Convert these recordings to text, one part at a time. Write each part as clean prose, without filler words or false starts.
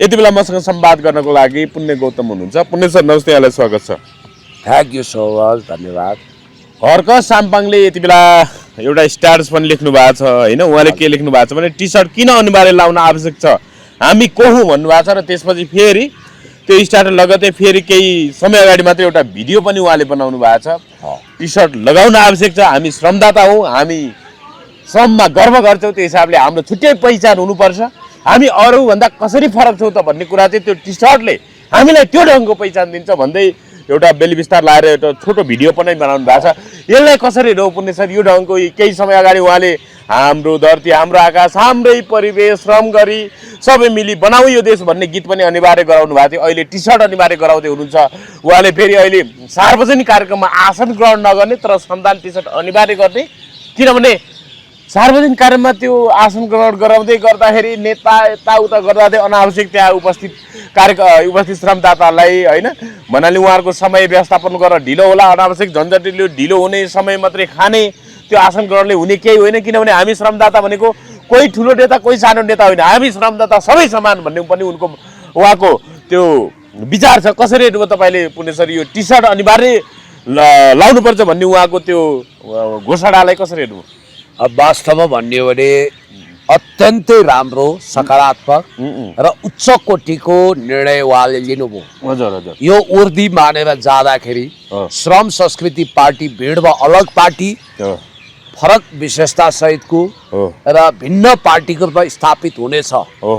यति बेला मसँग संवाद गर्नको लागि पुण्य गौतम हुनुहुन्छ। पुण्य सर नमस्ते, यहाँलाई स्वागत छ। थ्याङ्क यू सो मच, धन्यवाद। हर्क साम्पाङले यति बेला एउटा स्ट्याटस पनि लेख्नु भएको छ होइन। उहाँले के लेख्नु भएको छ भने टी सर्ट किन अनिवार्य लाउन आवश्यक छ, हामी को हुँ भन्नुभएको छ। र त्यसपछि फेरि त्यो स्ट्याटस लगतै फेरि केही समय अगाडि मात्र एउटा भिडियो पनि उहाँले बनाउनु भएको छ। टी सर्ट लगाउन आवश्यक छ, हामी श्रमदाता हौँ, हामी श्रममा गर्व गर्छौँ, त्यो हिसाबले हाम्रो छुट्टै पहिचान हुनुपर्छ, हामी अरूभन्दा कसरी फरक छौँ त भन्ने कुरा चाहिँ त्यो टी सर्टले हामीलाई त्यो ढङ्गको पहिचान दिन्छ भन्दै एउटा बेली विस्तार लाएर एउटा छोटो भिडियो पनि बनाउनु भएको छ। यसलाई कसरी हेर्नु पुण्य सर, यो ढङ्गको केही समय अगाडि उहाँले हाम्रो धरती हाम्रो आकाश हाम्रै परिवेश श्रम गरी सबै मिली बनाऊ यो देश भन्ने गीत पनि अनिवार्य गराउनु भएको थियो। अहिले टी सर्ट अनिवार्य गराउँदै हुनुहुन्छ उहाँले। फेरि अहिले सार्वजनिक कार्यक्रममा आसन ग्रहण नगर्ने तर श्रमदान टी सर्ट अनिवार्य गर्ने, किनभने सार्वजनिक कार्यक्रममा त्यो आसन ग्रहण गराउँदै गर्दाखेरि नेता यताउता गर्दाखेरि अनावश्यक त्यहाँ उपस्थित श्रमदातालाई होइन भन्नाले उहाँहरूको समय व्यवस्थापन गरेर ढिलो होला, अनावश्यक झन्झटिलो ढिलो हुने, समय मात्रै खाने, त्यो आसन ग्रहणले हुने केही होइन। किनभने हामी श्रमदाता भनेको कोही ठुलो नेता कोही सानो नेता होइन, हामी श्रमदाता सबै समान भन्ने पनि उहाँको त्यो विचार छ। कसरी हेर्नुभयो तपाईँले पुण्य सर, यो टी सर्ट अनिवार्य लाउनुपर्छ भन्ने उहाँको त्यो घोषणालाई कसरी हेर्नुभयो? अब वास्तवमा भन्ने हो भने अत्यन्तै राम्रो, सकारात्मक र उच्च कोटिको निर्णय उहाँले लिनुभयो। हजुर हजुर। यो उर्दी मानेर जाँदाखेरि श्रम संस्कृति पार्टी भिडमा अलग पार्टी, फरक विशेषता सहितको र भिन्न पार्टीको रूपमा स्थापित हुनेछ।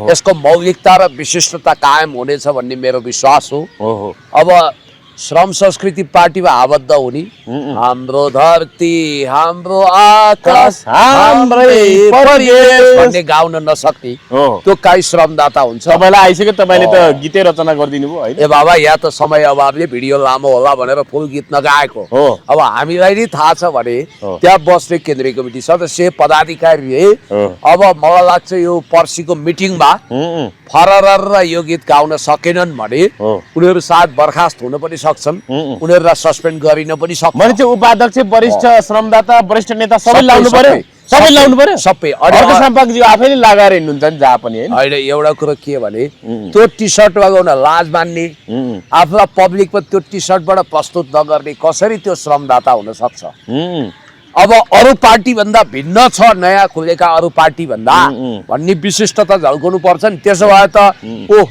यसको मौलिकता र विशिष्टता कायम हुनेछ भन्ने मेरो विश्वास हो। अब श्रम संस्कृति पार्टीमा आबद्ध हुने, हाम्रो धरती हाम्रो आकाश हाम्रै परिवेश भन्ने गाउन नसक्ने त्यो काहीँ श्रमदाता हुन्छ। तपाईँलाई आइसक्यो, तपाईँले त गीतै रचना गरिदिनु भयो होइन? ए बाबा, यहाँ त समय अभावले भिडियो लामो होला भनेर फुल गीत नगाएको। अब हामीलाई नि थाहा छ भने त्यहाँ बस्ने केन्द्रीय कमिटी सदस्य पदाधिकारीले अब मलाई लाग्छ यो पर्सिको मिटिङमा फरर यो गीत गाउन सकेनन् भने उनीहरू सायद बर्खास्त हुन पनि सक्छन्, उनीहरूलाई सस्पेन्ड गरिन पनि सक्छ। भने चाहिँ उपाध्यक्ष, वरिष्ठ श्रमदाता, वरिष्ठ नेता सबै लाउनु पर्यो, सबै लाउनु पर्यो, सबै। अर्को साम्पाङजी आफैले लगाएर हिँड्नुहुन्छ नि जहाँ पनि होइन? एउटा कुरो के भने त्यो टी सर्ट लगाउन लाज मान्ने, आफूलाई पब्लिकमा त्यो टी सर्टबाट प्रस्तुत नगर्ने कसरी त्यो श्रमदाता हुन सक्छ? अब अरू पार्टी भन्दा भिन्न छ, नयाँ खुलेका अरू पार्टी भन्दा भन्ने विशिष्टता झल्काउनु पर्छ नि। त्यसो भए त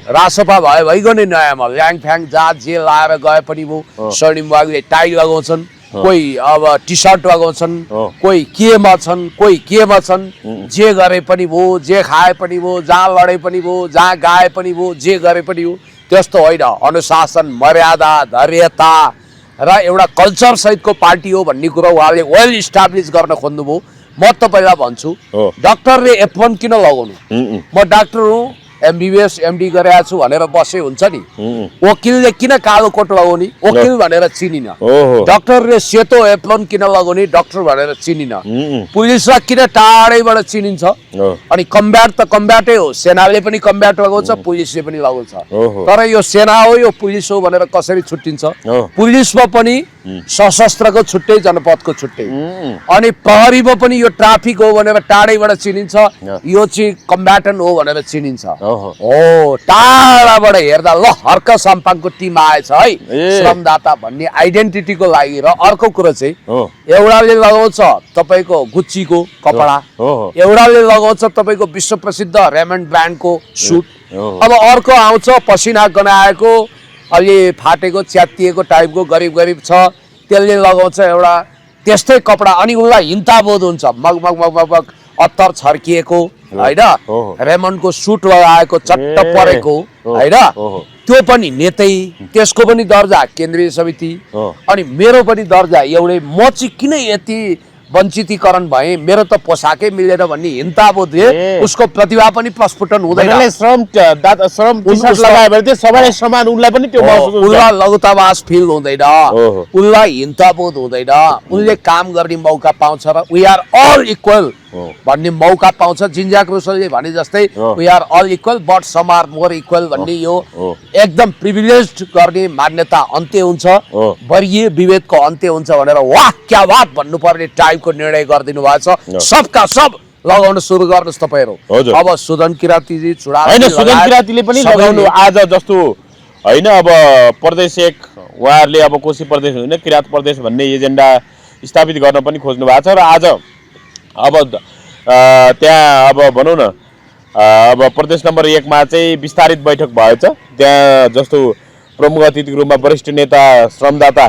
रासपा भइगयो नि, नयाँमा ल्याङ फ्याङ जात जे लाएर गए पनि भयो। स्वर्णिम बाबुले टाई लगाउँछन्, कोही अब टी सर्ट लगाउँछन्, कोही केमा छन्, कोही केमा छन्, जे गरे पनि भयो, जे खाए पनि भयो, जहाँ लडे पनि भयो, जहाँ गाए पनि भयो, जे गरे पनि हो। त्यस्तो होइन, अनुशासन, मर्यादा, धैर्यता र एउटा कल्चर सहितको पार्टी हो भन्ने कुरो उहाँले वेल इस्टाब्लिस गर्न खोज्नुभयो। म तपाईँलाई भन्छु, डाक्टरले F1 किन लगाउनु? म डाक्टर हुँ, MBBS MD गरेको छु भनेर बसे हुन्छ नि। वकिलले किन कालो कोट लगाउने? वकिल भनेर चिनिन। डाक्टरले सेतो F1 किन लगाउने? डाक्टर भनेर चिनिन। पुलिसलाई किन टाढैबाट चिनिन्छ? अनि कम्ब्याट त कम्ब्याटै हो, सेनाले पनि कम्ब्याट लगाउँछ, पुलिसले पनि लगाउँछ। तर यो सेना हो यो पुलिस हो भनेर कसरी छुट्टिन्छ? पुलिसमा पनि सशस्त्रको छुट्टै, जनपदको छुट्टै, अनि प्रहरीमा पनि यो ट्राफिक हो भनेर टाढैबाट चिनिन्छ, यो चाहिँ कम्ब्याटन हो भनेर चिनिन्छ। टाढाबाट हेर्दा ल हर्क साम्पाङको टिम आएछ है श्रमदाता भन्ने आइडेन्टिटीको लागि। र अर्को कुरो चाहिँ एउटाले लगाउँछ तपाईँको गुच्चीको कपडा, एउटाले लगाउँछ तपाईँको विश्व प्रसिद्ध रेमन्ड ब्रान्डको सुट, अब अर्को आउँछ पसिना गनाएको अलि फाटेको च्यातिएको टाइपको गरिब छ, त्यसले लगाउँछ एउटा त्यस्तै कपडा, अनि उसलाई हिन्ताबोध हुन्छ, मगमग मगमग अत्तर छर्किएको होइन, रेमन्डको सुट लगाएको चट्ट परेको होइन, त्यो पनि नेतै, त्यसको पनि दर्जा केन्द्रीय समिति, अनि मेरो पनि दर्जा एउटै। म चाहिँ किन यति वञ्चितीकरण भए? मेरो त पोसाकै मिलेर भन्ने हिन्ताबोधले उसको प्रतिभा पनि प्रस्फुटन हुँदैन। श्रम टी सर्ट लगायो भने चाहिँ सबैलाई समान, उनलाई पनि त्यो उसलाई लघुतावास फिल हुँदैन, उसलाई हिन्ताबोध हुँदैन, उनले काम गर्ने मौका पाउँछ र वी आर अल इक्वल भन्ने मौका पाउँछ। जिन्जाक रुसोलले भने जस्तै we are all equal but some are more equal भन्ने यो एकदम प्रिभिलेज्ड गर्ने मान्यता अन्त्य हुन्छ, वर्गीय विभेदको अन्त्य हुन्छ भनेर वाह क्या बात भन्नुपर्ने टाइपको निर्णय गरिदिनु भएको छ। सबका सब लगाउन सुरु गर्नुहोस् तपाईँहरू। हजुर। अब सुदन किरातीजी चुडाल होइन सुदन किरातीले पनि लगाउनु आज जस्तो होइन अब प्रदेश एक उहाँहरूले अब कोशी प्रदेश होइन किरात प्रदेश भन्ने एजेन्डा स्थापित गर्न पनि खोज्नु भएको छ र आज अब त्यहाँ अब भनौँ न अब प्रदेश नम्बर 1 मा चाहिँ विस्तारित बैठक भएछ। त्यहाँ जस्तो प्रमुख अतिथिको रूपमा वरिष्ठ नेता श्रमदाता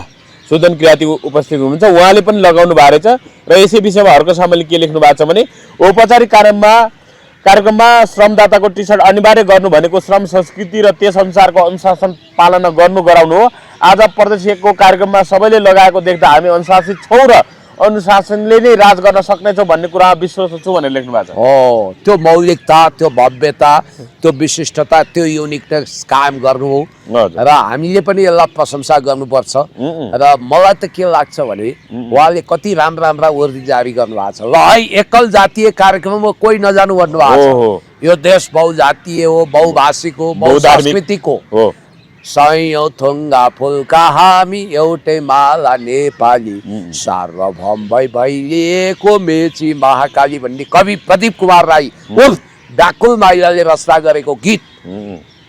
सुदन किराती उपस्थित हुनुहुन्छ। उहाँले पनि लगाउनु भएको रहेछ र यसै विषयमा हर्क सामलले के लेख्नु भएको छ भने औपचारिक कार्यक्रममा श्रमदाताको टी सर्ट अनिवार्य गर्नु भनेको श्रम संस्कृति र त्यस अनुसारको अनुशासन पालना गराउनु हो। आज प्रदेश 1 को कार्यक्रममा सबैले लगाएको देख्दा हामी अनुशासित छौँ र अनुशासनले नै राज गर्न सक्नेछौँ भन्ने कुरा विश्वास छु भनेर लेख्नु भएको छ। हो, त्यो मौलिकता, त्यो भव्यता, त्यो विशिष्टता, त्यो युनिकनेस कायम गर्नु हो र हामीले पनि यसलाई प्रशंसा गर्नुपर्छ। र मलाई त के लाग्छ भने उहाँले कति राम्रा वर्दी जारी गर्नुभएको छ। ल है एकल जातीय कार्यक्रममा कोही नजानु भन्नुभएको छ। यो देश बहुजातीय हो, बहुभाषिक हो, बहुसांस्कृतिक हो। सयौं थुङ्गा फुलका हामी एउटै माला नेपाली सार्वभौम भइलिएको मेची महाकाली भन्ने कवि प्रदीप कुमार राई उर्फ व्याकुल माइलाले रचना गरेको गीत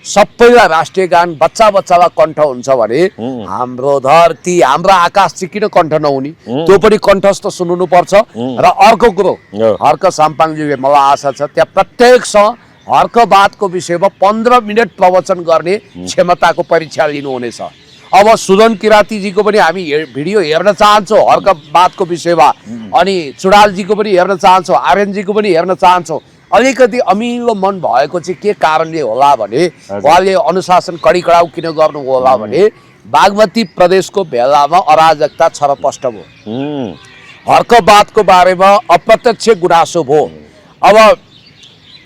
सबैलाई राष्ट्रिय गान बच्चालाई कण्ठ हुन्छ भने हाम्रो धरती हाम्रो आकाश चाहिँ किन कण्ठ नहुने, त्यो पनि कण्ठस्थ सुन्नु पर्छ। र अर्को कुरो हर्क साम्पाङजीले मलाई आशा छ त्यहाँ प्रत्येकसँग हर्कवादको विषयमा 15 मिनट प्रवचन गर्ने क्षमताको परीक्षा लिनुहुनेछ। अब सुदन किरातीजीको पनि हामी भिडियो हेर्न चाहन्छौँ हर्कवादको विषयमा, अनि चुडालजीको पनि हेर्न चाहन्छौँ, आर्यनजीको पनि हेर्न चाहन्छौँ। अलिकति अमिलो मन भएको चाहिँ के कारणले होला भने उहाँले अनुशासन कडिकडाउ किन गर्नु होला भने बागमती प्रदेशको बेलामा अराजकता छरपष्ट भयो, हर्कवादको बारेमा अप्रत्यक्ष गुनासो भयो। अब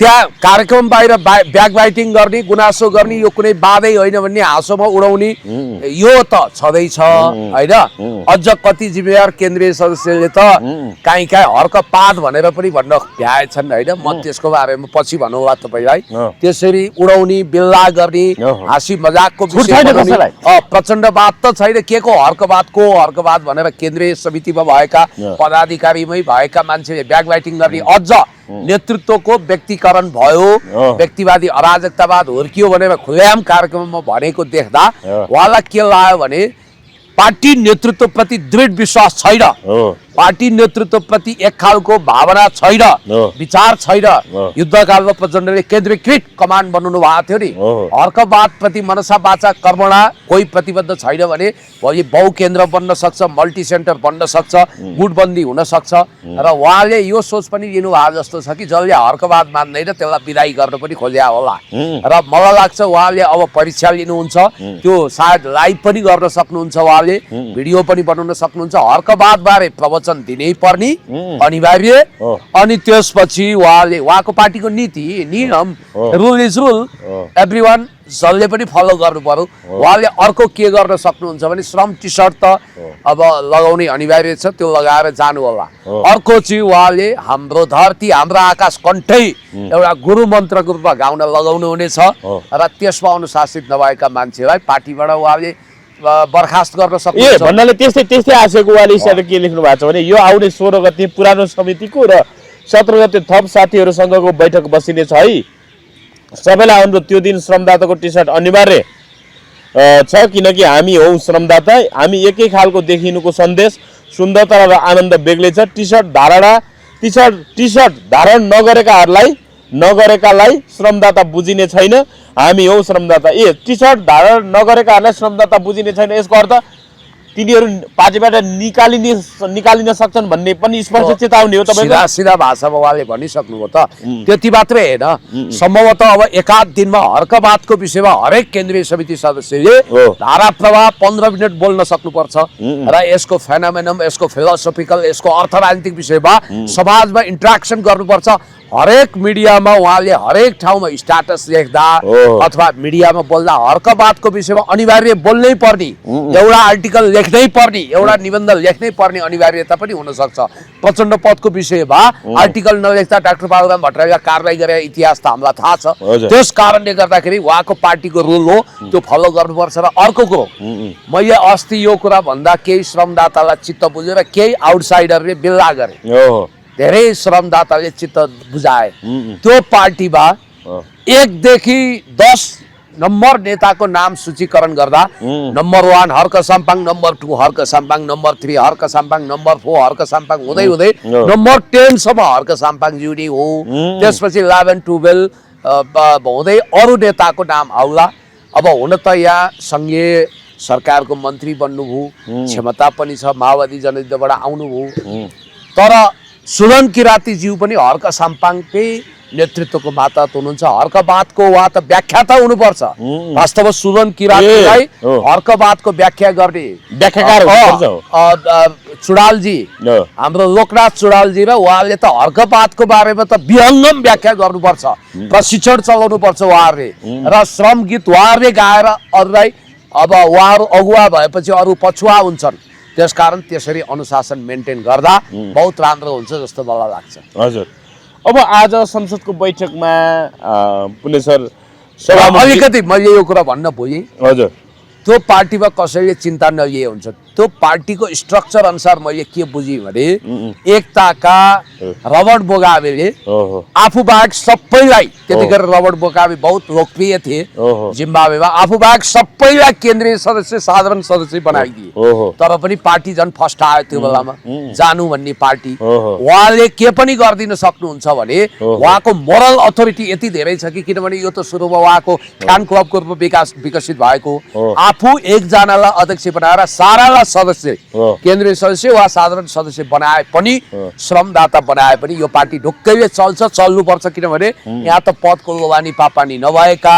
त्यहाँ कार्यक्रम बाहिर ब्याक बाइटिङ गर्ने, गुनासो गर्ने यो कुनै बाधै होइन भन्ने हाँसोमा उडाउने यो त छँदैछ होइन। अझ कति जिम्मेवार केन्द्रीय सदस्यले त काहीँ हर्कपात भनेर पनि भन्न भ्याएछन् होइन। म त्यसको बारेमा पछि भनौँला तपाईँलाई। त्यसरी उडाउने, बिल्ला गर्ने, हाँसी मजाकको प्रचण्डवाद त छैन। के को हर्कवाद भनेर केन्द्रीय समितिमा भएका पदाधिकारीमै भएका मान्छेले ब्याक बाइटिङ गर्ने, अझ नेतृत्वको व्यक्तिकरण भयो, व्यक्तिवादी अराजकतावाद हुर्कियो भनेर खुलेआम कार्यक्रममा भनेको देख्दा उहाँलाई के लाग्यो भने पार्टी नेतृत्वप्रति दृढ विश्वास छैन, पार्टी नेतृत्वप्रति एक खालको भावना छैन, विचार छैन। युद्धकालमा प्रचण्डले केन्द्रीकृत कमान्ड बनाउनु भएको थियो नि। हर्कवाद प्रति मनसा वाचा कर्मणा कोही प्रतिबद्ध छैन भने भोलि बहुकेन्द्र बन्न सक्छ, मल्टी सेन्टर बन्न सक्छ, गुटबन्दी हुन सक्छ। र उहाँले यो सोच पनि लिनु भएको जस्तो छ कि जसले हर्कवाद मान्दैन त्यसलाई विदाई गर्न पनि खोज्या होला। र मलाई लाग्छ उहाँले अब परीक्षा लिनुहुन्छ, त्यो सायद लाइभ पनि गर्न सक्नुहुन्छ, उहाँले भिडियो पनि बनाउन सक्नुहुन्छ। हर्कवाद बारे प्रवचन दिनै पर्ने अनिवार्य। अनि त्यसपछि उहाँको पार्टीको नीति नियम, रुल इज रुल, एभ्रीवान जसले पनि फलो गर्नु पर्यो। उहाँले अर्को के गर्न सक्नुहुन्छ भने श्रम टी सर्ट त अब लगाउने अनिवार्य छ, त्यो लगाएर जानु होला। अर्को चाहिँ उहाँले हाम्रो धरती हाम्रो आकाश कण्ठै एउटा गुरु मन्त्रको रूपमा गाउन लगाउनु हुनेछ र त्यसमा अनुशासित नभएका मान्छेलाई पार्टीबाट उहाँले बर्खास्त गर्न सक्नुहुन्छ। भन्नाले त्यस्तै आशयको उहाँले स्ट्याटस के लेख्नु भएको छ भने यो आउने 16 गते पुरानो समितिको र 17 गते थप साथीहरूसँगको बैठक बसिनेछ है। सबैलाई अनुरोध, त्यो दिन श्रमदाताको टी सर्ट अनिवार्य छ किनकि हामी हौ श्रमदाता, हामी एकै खालको देखिनुको सन्देश, सुन्दरता र आनन्द बेग्लै छ। टी सर्ट धारण नगरेकालाई श्रमदाता बुझिने छैन, हामी हौ श्रमदाता। टी सर्ट धारण नगरेकाहरूलाई श्रमदाता बुझिने छैन, यसको अर्थ तिनीहरू पार्टीबाट निकालिन सक्छन् भन्ने पनि स्पष्ट चेतावनी हो तपाईको। सिधा भाषामा उहाँले भनिसक्नुभयो त। त्यति मात्रै होइन, सम्भवतः अब एकाध दिनमा हर्कवादको विषयमा हरेक केन्द्रीय समिति सदस्यले धारा प्रवाह 15 मिनट बोल्न सक्नुपर्छ र यसको फेनोमेनम, यसको फिलोसोफिकल, यसको अर्थ राजनीतिक विषयमा समाजमा इन्ट्राक्सन गर्नुपर्छ। हरेक मिडियामा उहाँले हरेक ठाउँमा स्ट्याटस लेख्दा अथवा मिडियामा बोल्दा हर्कवादको विषयमा अनिवार्य बोल्नै पर्ने, एउटा आर्टिकल लेख्नै पर्ने, एउटा निबन्ध लेख्नै पर्ने अनिवार्यता पनि हुन सक्छ। प्रचण्ड पदको विषयमा आर्टिकल नलेख्दा डाक्टर बाबुराम भट्टराईले कारबाही गरे इतिहास त हामीलाई थाहा छ। त्यस कारणले गर्दाखेरि उहाँको पार्टीको रुल हो, त्यो फलो गर्नुपर्छ। र अर्को कुरो, मैले अस्ति यो कुरा भन्दा केही श्रमदातालाई चित्त बुझेर केही आउटसाइडरले बिल्ला गरे। धेरै श्रमदाताले चित्त बुझाए त्यो पार्टीमा 1 देखि 10 नम्बर नेताको नाम सूचीकरण गर्दा number 1 Harka Sampang, number 2 Harka Sampang, number 3 Harka Sampang, number 4 Harka Sampang हुँदै हुँदै नम्बर 10 सम्म हर्क साम्पाङ ज्यूनी हो। त्यसपछि 11, 12 हुँदै अरू नेताको नाम आउला। अब हुन त यहाँ संघीय सरकारको मन्त्री बन्नुभयो, क्षमता पनि छ, माओवादी जनयुद्धबाट आउनुभयो, तर सुदन किराती ज्यू पनि हर्क साम्पाङकै नेतृत्वको मातहत हुनुहुन्छ। हर्कवादको उहाँ त व्याख्याता हुनुपर्छ। वास्तवमा सुदन किरातीलाई हर्कवादको व्याख्या गर्ने चुडालजी, हाम्रो लोकनाथ चुडालजी र उहाँले त हर्कवादको बारेमा त विहङ्गम व्याख्या गर्नुपर्छ, प्रशिक्षण चलाउनु पर्छ उहाँहरूले, र श्रम गीत उहाँहरूले गाएर अरूलाई, अब उहाँहरू अगुवा भएपछि अरू पछुवा हुन्छन्। त्यसकारण त्यसरी अनुशासन मेन्टेन गर्दा बहुत राम्रो हुन्छ जस्तो मलाई लाग्छ। हजुर, अब आज संसदको बैठकमा पुण्य सर अलिकति मैले यो कुरा भन्न पुगेँ। हजुर, त्यो पार्टीमा कसैले चिन्ता नलिए हुन्छ। त्यो पार्टीको स्ट्रक्चर अनुसार मैले के बुझेँ भने एकताका रबर्ट मुगाबेले आफू बाहेक सबैलाई, त्यतिखेर रबर्ट मुगाबे बहुत लोकप्रिय थिए जिम्बाब्वेमा, आफू बाहेक सबैलाई केन्द्रीय सदस्य, साधारण सदस्य बनाइदिए। तर पनि पार्टी झन् फर्स्ट आयो त्यो बेलामा, जानु भन्ने पार्टी। उहाँले के पनि गरिदिन सक्नुहुन्छ भने उहाँको मोरल अथोरिटी यति धेरै छ कि, किनभने यो त सुरुमा उहाँको फ्यान क्लबको रूपमा विकसित भएको, आफू एकजनालाई अध्यक्ष बनाएर सारालाई सदस्य, केन्द्रीय सदस्य वा साधारण सदस्य बनाए पनि, श्रमदाता बनाए पनि यो पार्टी ढुक्कैले चल्छ, चल्नुपर्छ। किनभने यहाँ त पदको लोभानी पापानी नभएका,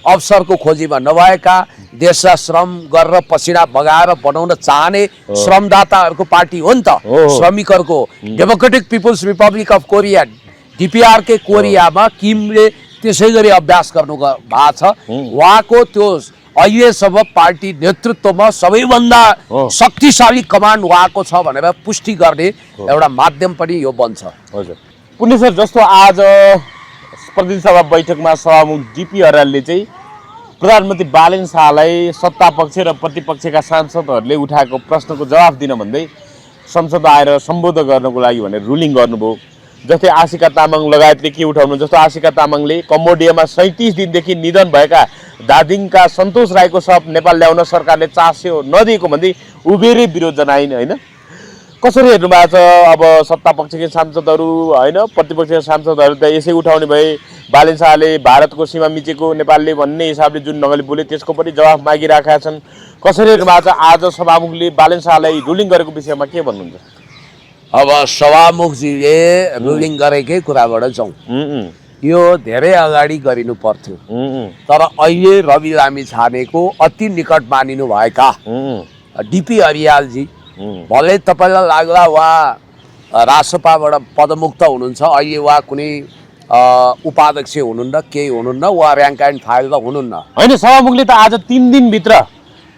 अवसरको खोजीमा नभएका, देशलाई श्रम गरेर पसिना बगाएर बनाउन चाहने श्रमदाताहरूको पार्टी हो नि त। श्रमिकहरूको democratic people's republic of Korea, DPR K कोरियामा किमले त्यसै गरी अभ्यास गर्नु भएको छ। उहाँको त्यो अहिलेसम्म पार्टी नेतृत्वमा सबैभन्दा शक्तिशाली कमान्ड उहाँको छ भनेर पुष्टि गर्ने एउटा माध्यम पनि यो बन्छ। हजुर, पुण्य सर, जस्तो आज प्रतिनिधि सभा बैठकमा सभामुख DP अर्यालले चाहिँ प्रधानमन्त्री बालेन शाहलाई सत्तापक्ष र प्रतिपक्षका सांसदहरूले उठाएको प्रश्नको जवाफ दिन भन्दै संसदमा आएर सम्बोधन गर्नको लागि भनेर रुलिङ गर्नुभयो। जस्तै आशिका तामाङ लगायतले के उठाउनु, जस्तो आशिका तामाङले कम्बोडियामा 37 दिनदेखि निधन भएका दादिङका सन्तोष राईको शव नेपाल ल्याउन सरकारले चासो नदिएको भन्दै उभिएरै विरोध जनाइन् होइन। कसरी हेर्नु भएको छ अब सत्तापक्षका सांसदहरू होइन, प्रतिपक्षका सांसदहरू त यसै उठाउने भए, बालेन शाहले भारतको सीमा मिचेको नेपालले भन्ने हिसाबले जुन ढङ्गले बोले त्यसको पनि जवाफ मागिरहेका छन्। कसरी हेर्नु भएको छ आज सभामुखले बालेन शाहलाई रुलिङ गरेको विषयमा के भन्नुहुन्छ? अब सभामुखजीले रुलिङ गरेकै कुराबाट जाउँ, यो धेरै अगाडि गरिनु पर्थ्यो, तर अहिले रवि लामिछानेको अति निकट मानिनु भएका DP अर्यालजी, भले तपाईँलाई लाग्ला उहाँ रासपाबाट पदमुक्त हुनुहुन्छ, अहिले उहाँ कुनै उपाध्यक्ष हुनुहुन्न, केही हुनुहुन्न, उहाँ ऱ्याङ्क एन्ड फाइल त हुनुहुन्न होइन। सभामुखले त आज 3 दिनभित्र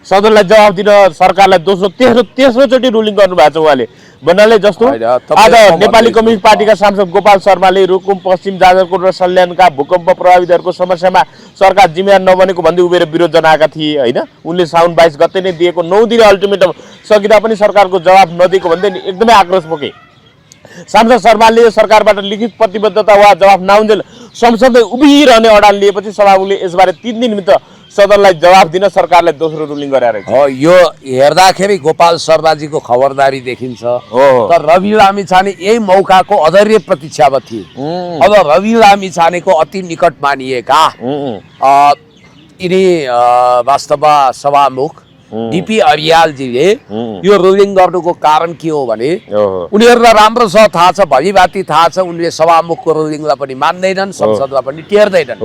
सदनलाई जवाफ दिन सरकारलाई तेस्रोचोटि रुलिङ गर्नुभएको छ उहाँले भन्नाले। जस्तो आज नेपाली कम्युनिस्ट पार्टीका सांसद गोपाल शर्माले रुकुम, पश्चिम जाजरकोट र सल्यानका भूकम्प प्रभावितहरूको समस्यामा सरकार जिम्मेवार नबनेको भन्दै उभिएर विरोध जनाएका थिए होइन। उनले साउन 22 गते नै दिएको 9 दिने अल्टिमेटम सकिँदा पनि सरकारको जवाफ नदिएको भन्दै एकदमै आक्रोश पोके। सांसद शर्माले सरकारबाट लिखित प्रतिबद्धता वा जवाफ नआउन्जेल संसदले उभिरहने अडान लिएपछि सभामुखले यसबारे 3 दिनभित्र सदनलाई जवाफ दिन सरकारलाई दोस्रो रुलिङ गराएर यो हेर्दाखेरि गोपाल शर्माजीको खबरदारी देखिन्छ। तर रवि लामिछाने यही मौकाको अधैर्य प्रतीक्षामा थिए। अब रवि लामिछानेको अति निकट मानिएका यिनी वास्तवमा सभामुख DP अर्यालजीले यो रुलिङ गर्नुको कारण के हो भने उनीहरूलाई राम्रोसँग थाहा छ, भलिभाती थाहा छ, उनले सभामुखको रुलिङलाई पनि मान्दैनन्, संसदलाई पनि टेर्दैनन्।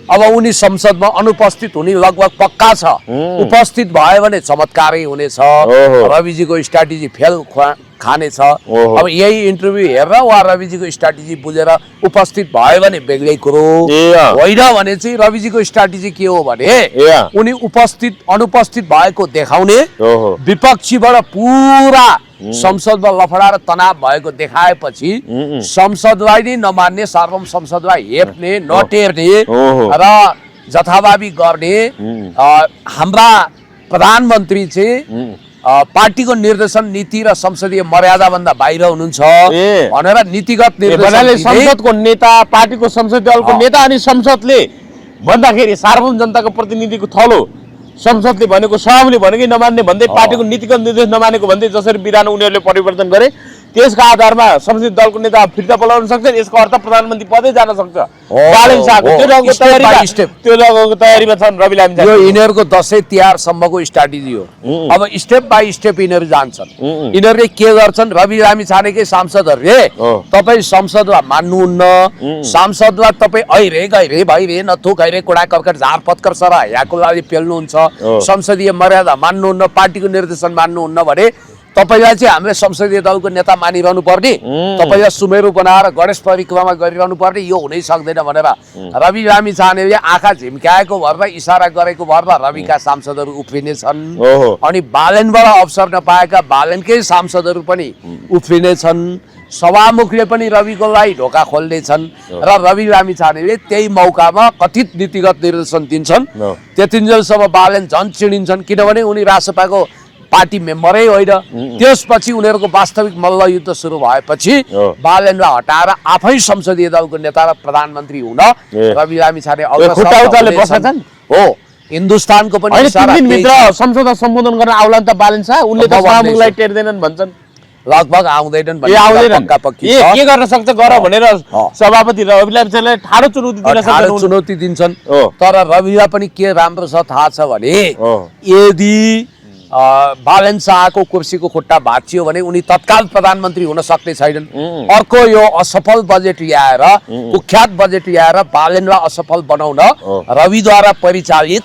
अब उनी संसदमा अनुपस्थित हुने लगभग पक्का छ। उपस्थित भयो भने चमत्कारै हुनेछ, रविजीको स्ट्राटेजी फेल खानेछ। अब यही इन्टरभ्यू हेरेर वा रविजीको स्ट्राटेजी बुझेर उपस्थित भयो भने बेग्लै कुरो होइन भने चाहिँ रविजीको स्ट्राटेजी के हो भने उनी अनुपस्थित भएको देखाउने, विपक्षीबाट पुरा संसदमा लफडा र तनाव भएको देखाएपछि संसदलाई नै नमान्ने, सार्वभौम संसदलाई हेप्ने, नटेर्ने र जथाभावी गर्ने हाम्रा प्रधानमन्त्री चाहिँ पार्टीको निर्देशन नीति र संसदीय मर्यादा भन्दा बाहिर हुनुहुन्छ ए। भनेर नीतिगत भन्नाले निर्देशन दिँदै संसदको नेता पार्टीको संसदीय दलको नेता अनि संसदले भन्दाखेरि सार्वभौम जनताको प्रतिनिधिको थलो संसदले भनेको सभामुखले भनेकै नमान्ने भन्दै पार्टीको नीतिगत निर्देश नमानेको भन्दै जसरी विधान उनीहरूले परिवर्तन गरे त्यसका आधारमा संसदीय दलको नेता फिर्ता बोलाउन सक्छन्। यसको अर्थ प्रधानमन्त्री पदै जान सक्छ। बालेन शाहको त्यो रङको तयारीमा छन् रवि लामिछाने। यो यिनीहरूको दसैँ तिहारसम्मको स्ट्राटेजी हो। अब स्टेप बाई स्टेप यिनीहरू जान्छन्। यिनीहरूले के गर्छन्, रवि लामिछानेकै सांसदहरूले तपाईँ संसदमा मान्नुहुन्न, सांसदलाई तपाईँ ऐरे गैरे भइरे नथुक ऐरे कुडा कर्कट झार पत्कर सर याको लागि पेल्नुहुन्छ, संसदीय मर्यादा मान्नुहुन्न, पार्टीको निर्देशन मान्नुहुन्न भने तपाईलाई चाहिँ हामीले संसदीय दलको नेता मानिरहनु पर्ने, तपाईलाई सुमेरु बनाएर गणेश परिक्रमा गरिरहनु पर्ने, यो हुनै सक्दैन भनेर रवि लामिछानेले आँखा झिम्क्याएको भरमा इसारा गरेको भरमा रविका सांसदहरू उफ्रिने छन्। अनि बालेनबाट अवसर नपाएका बालेनकै सांसदहरू पनि उफ्रिने छन्। सभामुखले पनि रविको लागि ढोका खोल्नेछन् र रवि लामिछानेले त्यही मौकामा कथित नीतिगत निर्देशन दिन्छन्। त्यतिन्जेलसम्म बालेन झन् चिडिन्छन्, किनभने उनी रासपाको पार्टी मेम्बरै होइन। त्यसपछि उनीहरूको वास्तविक मल्लयुद्ध सुरु भएपछि बालेनलाई हटाएर आफै संसदीय दलको नेता र प्रधानमन्त्री हुन रवि लामिछाने हो। हिन्दुस्तानको पनि संसदमा सम्बोधन गर्न आउलान् त बालेन शाह, उनले त सभामुखलाई टेर्दैनन् भन्छन्। लगभग आउँदैनन् के गर्न सक्छ गर भनेर सभापति रवि लामिछानेलाई ठाडो चुनौती दिन्छन्। तर रविलाई पनि के राम्रो छ थाहा छ भने यदि बालेन शाहको कुर्सीको खुट्टा भाँचियो भने उनी तत्काल प्रधानमन्त्री हुन सक्ने छैनन्। अर्को यो असफल बजेट ल्याएर कुख्यात बजेट ल्याएर बालेनलाई असफल बनाउन रविद्वारा परिचालित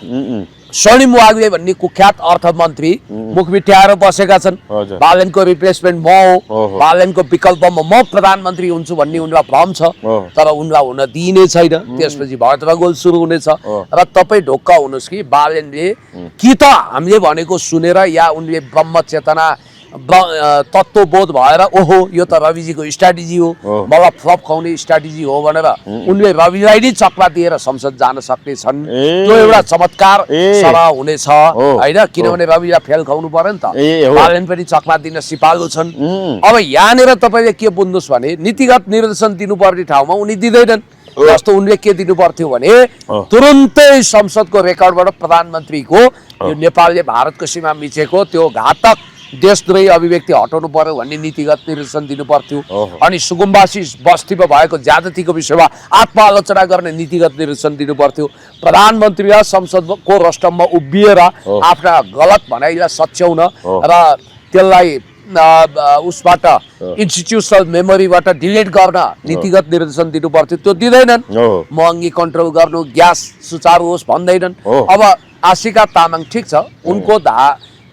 स्वर्णिम वाग्ले भन्ने कुख्यात अर्थमन्त्री मुख बिट्याएर बसेका छन्। बालेनको रिप्लेसमेन्ट म हो, बालेनको विकल्पमा म प्रधानमन्त्री हुन्छु भन्ने उनलाई भ्रम छ, तर उनलाई हुन दिइने छैन। त्यसपछि भट्टगोल सुरु हुनेछ र तपाईँ ढोक्क हुनुहोस् कि बालेनले कि त हामीले भनेको सुनेर या उनले ब्रह्म चेतना तत्त्वबोध भएर ओहो यो त रविजीको स्ट्राटेजी हो, मलाई फ्लप खुवाउने स्ट्राटेजी हो भनेर उनले रविलाई नै चक्रा दिएर संसद जान सक्ने छन्। त्यो एउटा चमत्कार सरह हुनेछ होइन, किनभने रविलाई फेल खुवाउनु पर्यो नि त। बालेन पनि चक्रा दिन सिपालु छन्। अब यहाँनिर तपाईँले के बुझ्नुहोस् भने नीतिगत निर्देशन दिनुपर्ने ठाउँमा उनी दिँदैनन्। जस्तो उनले के दिनु पर्थ्यो भने तुरुन्तै संसदको रेकर्डबाट प्रधानमन्त्रीको यो नेपालले भारतको सीमा मिचेको त्यो घातक देशद्रोही अभिव्यक्ति हटाउनु पर्यो भन्ने नीतिगत निर्देशन दिनु पर्थ्यो। अनि सुकुम्बासी बस्तीमा भएको ज्यादतीको विषयमा आत्मालोचना गर्ने नीतिगत निर्देशन दिनु पर्थ्यो। प्रधानमन्त्रीलाई संसदको रस्टममा उभिएर आफ्ना गलत भनाइलाई सच्याउन र त्यसलाई उसबाट इन्स्टिट्युसनल मेमोरीबाट डिलिट गर्न नीतिगत निर्देशन दिनु पर्थ्यो। त्यो दिँदैनन्। महँगी कन्ट्रोल गर्नु, ग्यास सुचारू होस् भन्दैनन्। अब आशिका तामाङ ठिक छ, उनको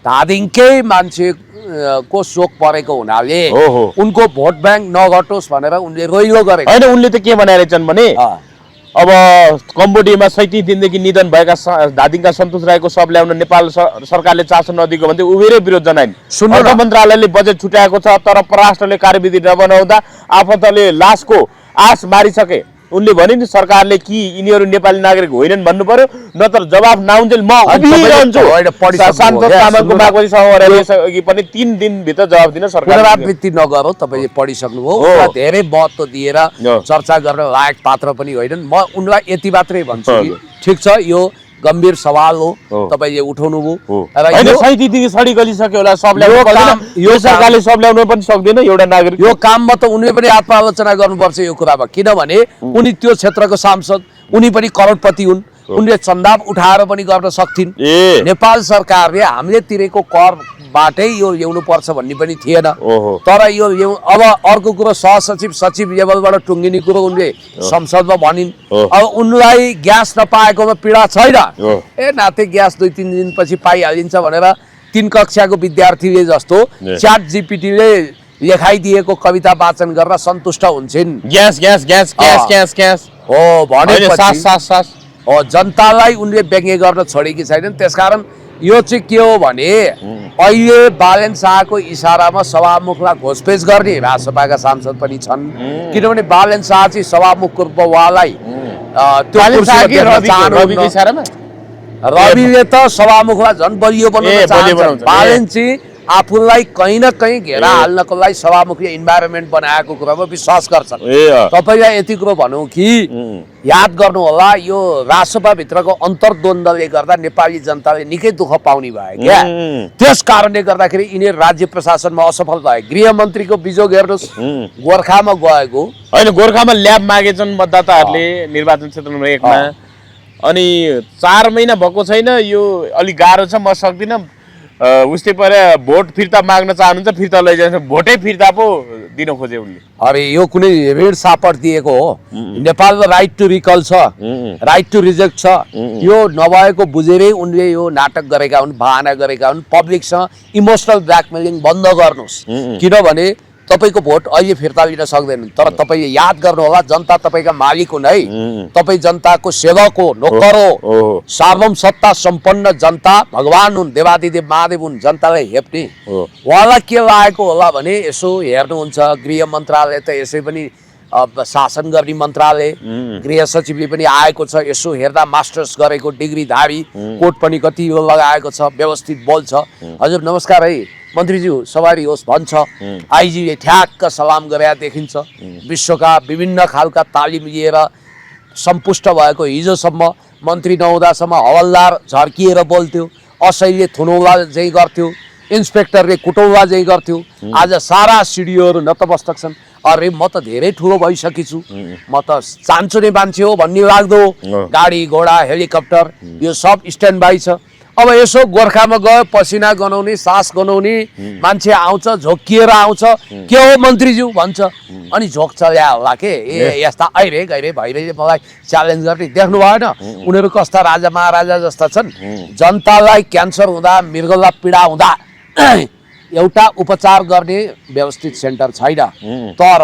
धादिङकै मान्छेको शोक परेको हुनाले उनको भोट ब्याङ्क नघटोस् भनेर उनले रोइलो गरे होइन। उनले त के भनेर छन् भने अब कम्बोडियामा 37 दिनदेखि निधन भएका धादिङका सन्तोष राईको शव ल्याउन नेपाल सरकारले चासो नदिएको भन्दै उभिरै विरोध जनाइन्। अर्थ मन्त्रालयले बजेट छुट्याएको छ, तर परराष्ट्रले कार्यविधि नबनाउँदा आफन्तले लासको आश मारिसके। उनले भने नि सरकारले कि यिनीहरू नेपाली नागरिक होइनन् भन्नु पर्यो, नत्र जवाफ नआउन्जेल म उभिरहन्छु। सांसद तामाङको मागपछि सभापतिले पनि 3 दिनभित्र जवाफ दिन सरकार पुनरावृत्ति नगर। तपाईँले पढिसक्नुभयो, उनलाई धेरै महत्त्व दिएर चर्चा गर्न लायक पात्र पनि होइनन्। म उनलाई यति मात्रै भन्छु कि ठिक छ, यो गम्भीर सवाल हो, तपाईले उठाउनु भयो र यो 37 दिन सडी गलिसक्यो होला। सब ल्याउनु पर्दैन, यो सरकारले सब ल्याउन पनि सक्दैन एउटा नागरिक। यो काममा त उनले पनि आत्मालोचना गर्नुपर्छ यो कुरामा, किनभने उनी त्यो क्षेत्रको सांसद, उनी पनि करोडपति हुन्, उनले चन्दा उठाएर पनि गर्न सक्थिन्। नेपाल सरकारले हामीले तिरेको करबाटै यो ल्याउनु पर्छ भन्ने पनि थिएन। तर यो अब अर्को कुरो सहसचिव सचिव लेभलबाट टुङ्गिने कुरो उनले संसदमा भनिन्। अब उनलाई ग्यास नपाएकोमा पीडा छैन, नाते ग्यास 2-3 दिनपछि पाइहालिन्छ भनेर 3 कक्षाको विद्यार्थीले जस्तो च्याट जीपीटीले लेखाइदिएको कविता वाचन गरेर सन्तुष्ट हुन्छन्। Gas gas gas gas gas gas हो भनेपछि सास जनतालाई उनले व्यङ्ग्य गर्न छोडेकी छैनन्। त्यसकारण यो चाहिँ के हो भने अहिले बालेन शाहको इसारामा सभामुखलाई घोषपेच गर्ने राजसभाका सांसद पनि छन्, किनभने बालेन शाह चाहिँ सभामुखको रूपमा उहाँलाई रविले त सभामुखलाई झन् बलियो बनाउन चाहन्छ। बालेन चाहिँ आफूलाई कहीँ न कहीँ घेरा हाल्नको लागि सभामुखी इन्भाइरोमेन्ट बनाएको कुरामा विश्वास गर्छन्। तपाईँलाई यति कुरो भनौँ कि याद गर्नु होला, यो राजसभाभित्रको अन्तर्द्वन्द्वले गर्दा नेपाली जनताले निकै दुःख पाउने भए क्या। त्यस कारणले गर्दाखेरि यिनीहरू राज्य प्रशासनमा असफल भए। गृहमन्त्रीको बिजोग हेर्नुहोस्, गोर्खामा गएको होइन, गोर्खामा ल्याब मागेछन् मतदाताहरूले निर्वाचन क्षेत्र नम्बर 1 मा, अनि 4 महिना भएको छैन। यो अलिक गाह्रो छ, म सक्दिनँ। उस्तै परे भोट फिर्ता माग्न चाहनुहुन्छ, फिर्ता लैजान्छ। भोटै फिर्ता पो दिन खोजे उनले। अरे यो कुनै ऋण सापट दिएको हो? नेपालमा राइट टु रिकल छ, राइट टु रिजेक्ट छ। यो नभएको बुझेरै उनले यो नाटक गरेका हुन्, बहाना गरेका हुन्। पब्लिकसँग इमोसनल ब्ल्याकमेलिङ बन्द गर्नुहोस्, किनभने तपाईको भोट अहिले फिर्ता लिन सक्दैनन्। तर तपाईले याद गर्नुहोला, जनता तपाईका मालिक हुन् है। तपाई जनताको सेवक हो, नोकर हो। सार्वभौम सत्ता सम्पन्न जनता भगवान हुन्, देवादिदेव महादेव हुन्, जनतालाई हेप्ने। उहाँलाई के लागेको होला भने यसो हेर्नुहुन्छ, गृह मन्त्रालय त यसै पनि शासन गर्ने मन्त्रालय, गृह सचिवले पनि आएको छ, यसो हेर्दा मास्टर्स गरेको डिग्रीधारी, कोट पनि कति लगाएको छ, व्यवस्थित बोल्छ। हजुर नमस्कार है मन्त्रीज्यू, सवारी होस् भन्छ। आइजीले ठ्याक्क सलाम गरे देखिन्छ। विश्वका विभिन्न खालका तालिम लिएर सम्पुष्ट भएको हिजोसम्म मन्त्री नहुँदासम्म हवलदार झर्किएर बोल्थ्यो, असैले थुनौला चाहिँ गर्थ्यो, इन्सपेक्टरले कुटौला चाहिँ गर्थ्यो। आज सारा सिडिओहरू नतमस्तक छन्। अरे म त धेरै ठुलो भइसकेछु, म त चान्चुने मान्छे हो भन्ने लाग्दो। गाडी घोडा हेलिकप्टर यो सब स्ट्यान्ड बाई छ। अब यसो गोर्खामा गयो, पसिना गनाउने, सास गनाउने मान्छे आउँछ, झोकिएर आउँछ, के हो मन्त्रीज्यू भन्छ, अनि झोक चल्या होला के। ए यस्ता अहिले गइरे भइरहे मलाई च्यालेन्ज गर्ने देख्नु भएन? उनीहरू कस्ता राजा महाराजा जस्ता छन्। जनतालाई क्यान्सर हुँदा, मृगला पीडा हुँदा एउटा उपचार गर्ने व्यवस्थित सेन्टर छैन। तर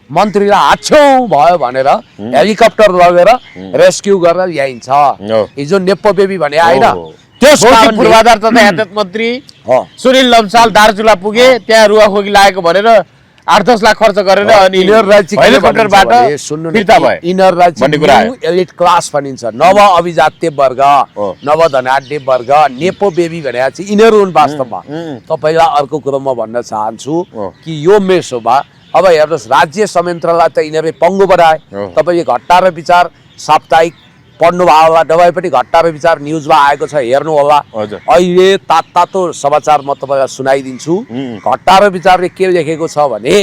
मन्त्रीलाई हाच्छौँ भयो भनेर हेलिकप्टर लगेर रेस्क्यु गरेर ल्याइन्छ। हिजो नेप्पो बेबी भने आएन, त्यस पूर्वाधार तथा यातायात मन्त्री सुनिल लम्साल दार्चुला पुगे, त्यहाँ रुवाखोकी लागेको भनेर 8-10 लाख खर्च गरेर अनि हेलिकप्टरबाट फिर्ता भए। यिनीहरूलाई न्यू एलिट क्लास भनिन्छ, नव अभिजात्य वर्ग, नव धनाढ्य वर्ग, नेपो बेबी भनेर चाहिँ यिनीहरू हुन् वास्तवमा। तपाईँलाई अर्को कुरो म भन्न चाहन्छु कि यो मेसोमा अब हेर्नुहोस्, राज्य संयन्त्रलाई त यिनीहरूले पङ्गु बनाए। तपाईँले घट्टा र विचार साप्ताहिक पढ्नु भयो होला, दबाई पनि घट्टा र विचार न्युजमा आएको छ, हेर्नु होला। अहिले तातो समाचार म तपाईँलाई सुनाइदिन्छु। घट्टा र विचारले के लेखेको छ भने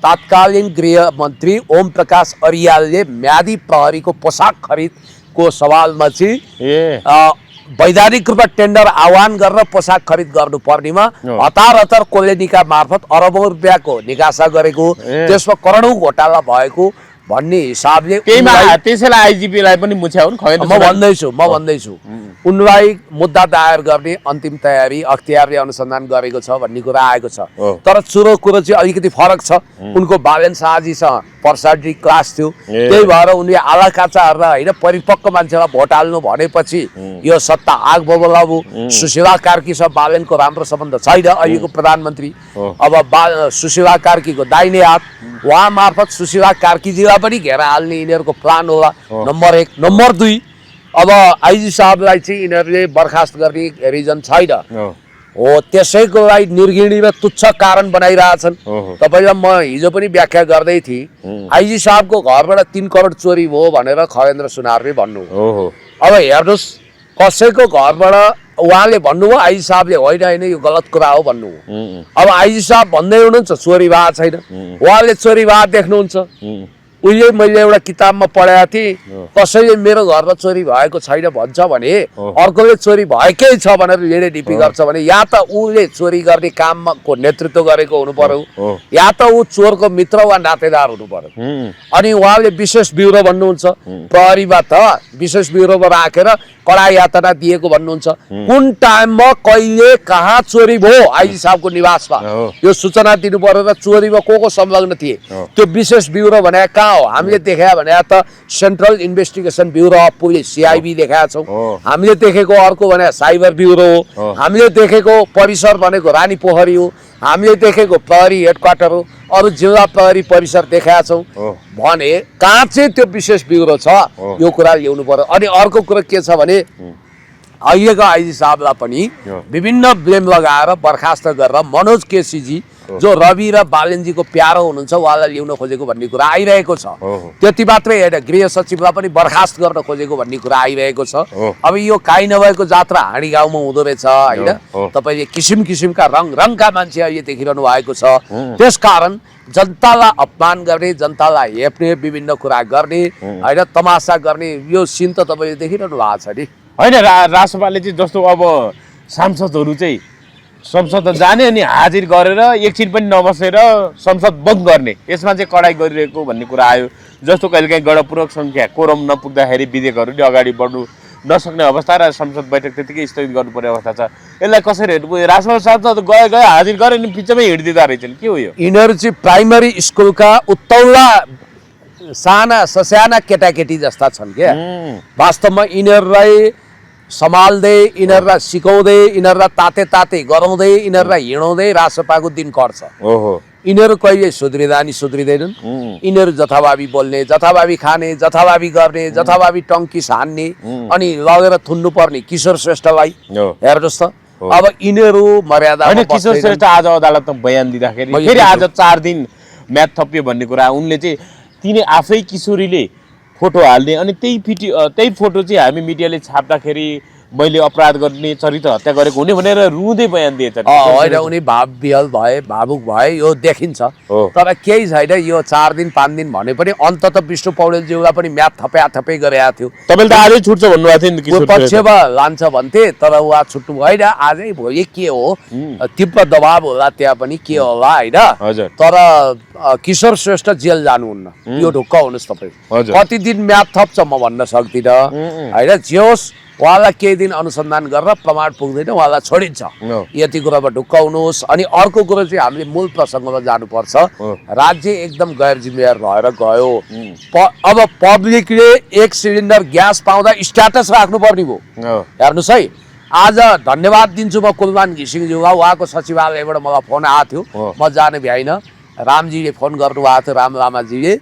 तत्कालीन गृह मन्त्री ओम प्रकाश अरियालले म्यादी प्रहरीको पोसाक खरिदको सवालमा चाहिँ वैधानिक रूपमा टेन्डर आह्वान गरेर पोसाक खरिद गर्नुपर्नेमा हतार कोले निकाय मार्फत अरबौं रुपियाँको निकासा गरेको, त्यसमा करोडौं घोटाला भएको भन्ने हिसाबले त्यसैलाई आइजिपीलाई पनि मुछ्याउन्। म भन्दैछु उनलाई मुद्दा दायर गर्ने अन्तिम तयारी अख्तियारले अनुसन्धान गरेको छ भन्ने कुरा आएको छ। तर चुरो कुरो चाहिँ अलिकति फरक छ। उनको बालेन शाहजीसँग पर्सनालिटी क्लास थियो, त्यही भएर उनले आला काचा हेरेर होइन परिपक्व मान्छेलाई भोट हाल्नु भनेपछि यो सत्ता आग बबलाबु। सुशीला कार्कीसँग बालेनको राम्रो सम्बन्ध छैन अहिलेको प्रधानमन्त्री। अब सुशीला कार्कीको दाहिने हात, उहाँ मार्फत सुशीला कार्कीजीलाई पनि घेरा हाल्ने यिनीहरूको प्लान होला। नम्बर 1। नम्बर 2, अब आइजी साहबलाई चाहिँ यिनीहरूले बर्खास्त गर्ने रिजन छैन हो, त्यसैको लागि निर्घिणी र तुच्छ कारण बनाइरहेछन्। तपाईँलाई म हिजो पनि व्याख्या गर्दै थिएँ, आइजी साहबको घरबाट 3 करोड चोरी भयो भनेर खगेन्द्र सुनारले भन्नु। अब हेर्नुहोस्, कसैको घरबाट उहाँले भन्नुभयो, आइजी साहबले होइन यो गलत कुरा हो भन्नुभयो। अब आइजी साहब भन्दै हुनुहुन्छ चोरी भएको छैन, उहाँले चोरी भएको देख्नुहुन्छ। उहिले मैले एउटा किताबमा पढाएको थिएँ, कसैले मेरो घरमा चोरी भएको छैन भन्छ भने अर्कोले चोरी भएकै छ भनेर लेडेडिपी गर्छ भने या त उसले चोरी गर्ने कामको नेतृत्व गरेको हुनु पर्यो, या त ऊ चोरको मित्र वा नातेदार हुनु पर्यो। अनि उहाँले विशेष ब्युरो भन्नुहुन्छ, प्रहरीमा त विशेष ब्युरोमा राखेर कडा यातना दिएको भन्नुहुन्छ। कुन टाइममा कहिले कहाँ चोरी भयो आइजी साहबको निवासमा यो सूचना दिनु पर्यो र चोरीमा को संलग्न थिए त्यो विशेष ब्युरो भने कहाँ हो? हामीले देखायो भने त central investigation bureau of police CIB देखाएका छौँ। हामीले देखेको अर्को भने साइबर ब्युरो हो, हामीले देखेको परिसर भनेको रानी पोखरी हो, हामीले देखेको प्रहरी हेडक्वार्टर हो, अरू जिल्ला प्रहरी परिसर देखाएका छौँ भने कहाँ चाहिँ त्यो विशेष ब्युरो छ? यो कुरा ल्याउनु पर्यो। अनि अर्को कुरा के छ भने अहिलेको आइजी साहबलाई पनि विभिन्न ब्लेम लगाएर बर्खास्त गरेर मनोज केसीजी जो रवि र बालेनजीको प्यारो हुनुहुन्छ उहाँलाई ल्याउन खोजेको भन्ने कुरा आइरहेको छ। त्यति मात्रै होइन, गृह सचिवलाई पनि बर्खास्त गर्न खोजेको भन्ने कुरा आइरहेको छ। अब यो काहीँ नभएको जात्रा हाँडी गाउँमा हुँदो रहेछ होइन। तपाईँले किसिम किसिमका रङका मान्छे अहिले देखिरहनु भएको छ। त्यसकारण जनतालाई अपमान गर्ने, जनतालाई हेप्ने, विभिन्न कुरा गर्ने होइन, तमासा गर्ने यो सिन त तपाईँले देखिरहनु भएको छ नि होइन। राजसभाले चाहिँ जस्तो अब सांसदहरू चाहिँ संसद जाने अनि हाजिर गरेर एकछिन पनि नबसेर संसद बन्द गर्ने, यसमा चाहिँ कडाइ गरिरहेको भन्ने कुरा आयो। जस्तो कहिलेकाहीँ गणपूर्वक सङ्ख्या कोरम नपुग्दाखेरि विधेयकहरूले अगाडि बढ्नु नसक्ने अवस्था र संसद बैठक त्यतिकै स्थगित गर्नुपर्ने अवस्था छ। यसलाई कसरी हेर्नु? राजसभा सांसद गए हाजिर गरे नि बिचमै हिँडिदिँदा रहेछन्, के हो यो? यिनीहरू चाहिँ प्राइमरी स्कुलका उत्तौला साना ससाना केटाकेटी जस्ता छन् क्या। वास्तवमा यिनीहरूलाई सम्हाल्दै, यिनीहरूलाई सिकाउँदै, यिनीहरूलाई ताते ताते गराउँदै, यिनीहरूलाई हिँडाउँदै राजसभाको दिन कट्छ। यिनीहरू कहिले सुध्रिँदा नि सुध्रिँदैनन्। यिनीहरू जथाभावी बोल्ने, जथाभावी खाने, जथाभावी गर्ने, जथाभावी टङ्किस हान्ने अनि लगेर थुन्नु पर्ने किशोर श्रेष्ठलाई हेर्नुहोस् त। अब यिनीहरू मर्यादा किशोर श्रेष्ठ आज अदालतमा बयान दिँदाखेरि फेरि आज 4 दिन म्याद थपियो भन्ने कुरा उनले चाहिँ तिनी आफै किशोरीले फोटो हाल्ने अनि त्यही फोटो चाहिँ हामी मिडियाले छाप्दाखेरि मैले अपराध गर्ने, चरित्र हत्या गरेको हुने भनेर रुँदै बयान दिएछ। होइन, उनी भावविहल भए, भावुक भए, यो देखिन्छ। तर केही छैन, यो 4 दिन 5 दिन भने पनि अन्तत विष्णु पौडेलज्यूलाई पनि म्याद थपे गरेको थियो। तपाईँले त आजै छुट्छ भन्नुभएको थियो नि, पक्षमा लान्छ भन्थे तर उहाँ छुट्नु होइन। आजै भोलि के हो, तीव्र दबाब होला त्यहाँ पनि, के होला होइन। तर किशोर श्रेष्ठ जेल जानुहुन्न, यो ढुक्क हुनुहोस् तपाईँ। कति दिन म्याद थप्छ म भन्न सक्दिनँ होइन। जे होस्, उहाँलाई केही दिन अनुसन्धान गरेर प्रमाण पुग्दैन, उहाँलाई छोडिन्छ। यति कुरामा ढुक्क हुनुहोस्। अनि अर्को कुरो चाहिँ हामीले मूल प्रसङ्गमा जानुपर्छ। राज्य एकदम गैर जिम्मेवार भएर गयो। अब पब्लिकले 1 सिलिन्डर ग्यास पाउँदा स्ट्याटस राख्नुपर्ने भयो। हेर्नुहोस् है, आज धन्यवाद दिन्छु म कुलमान घिसिङज्यूलाई। उहाँको सचिवालयबाट मलाई फोन आएको थियो, म जान भ्याइनँ। रामजीले फोन गर्नुभएको थियो, राम लामाजीले।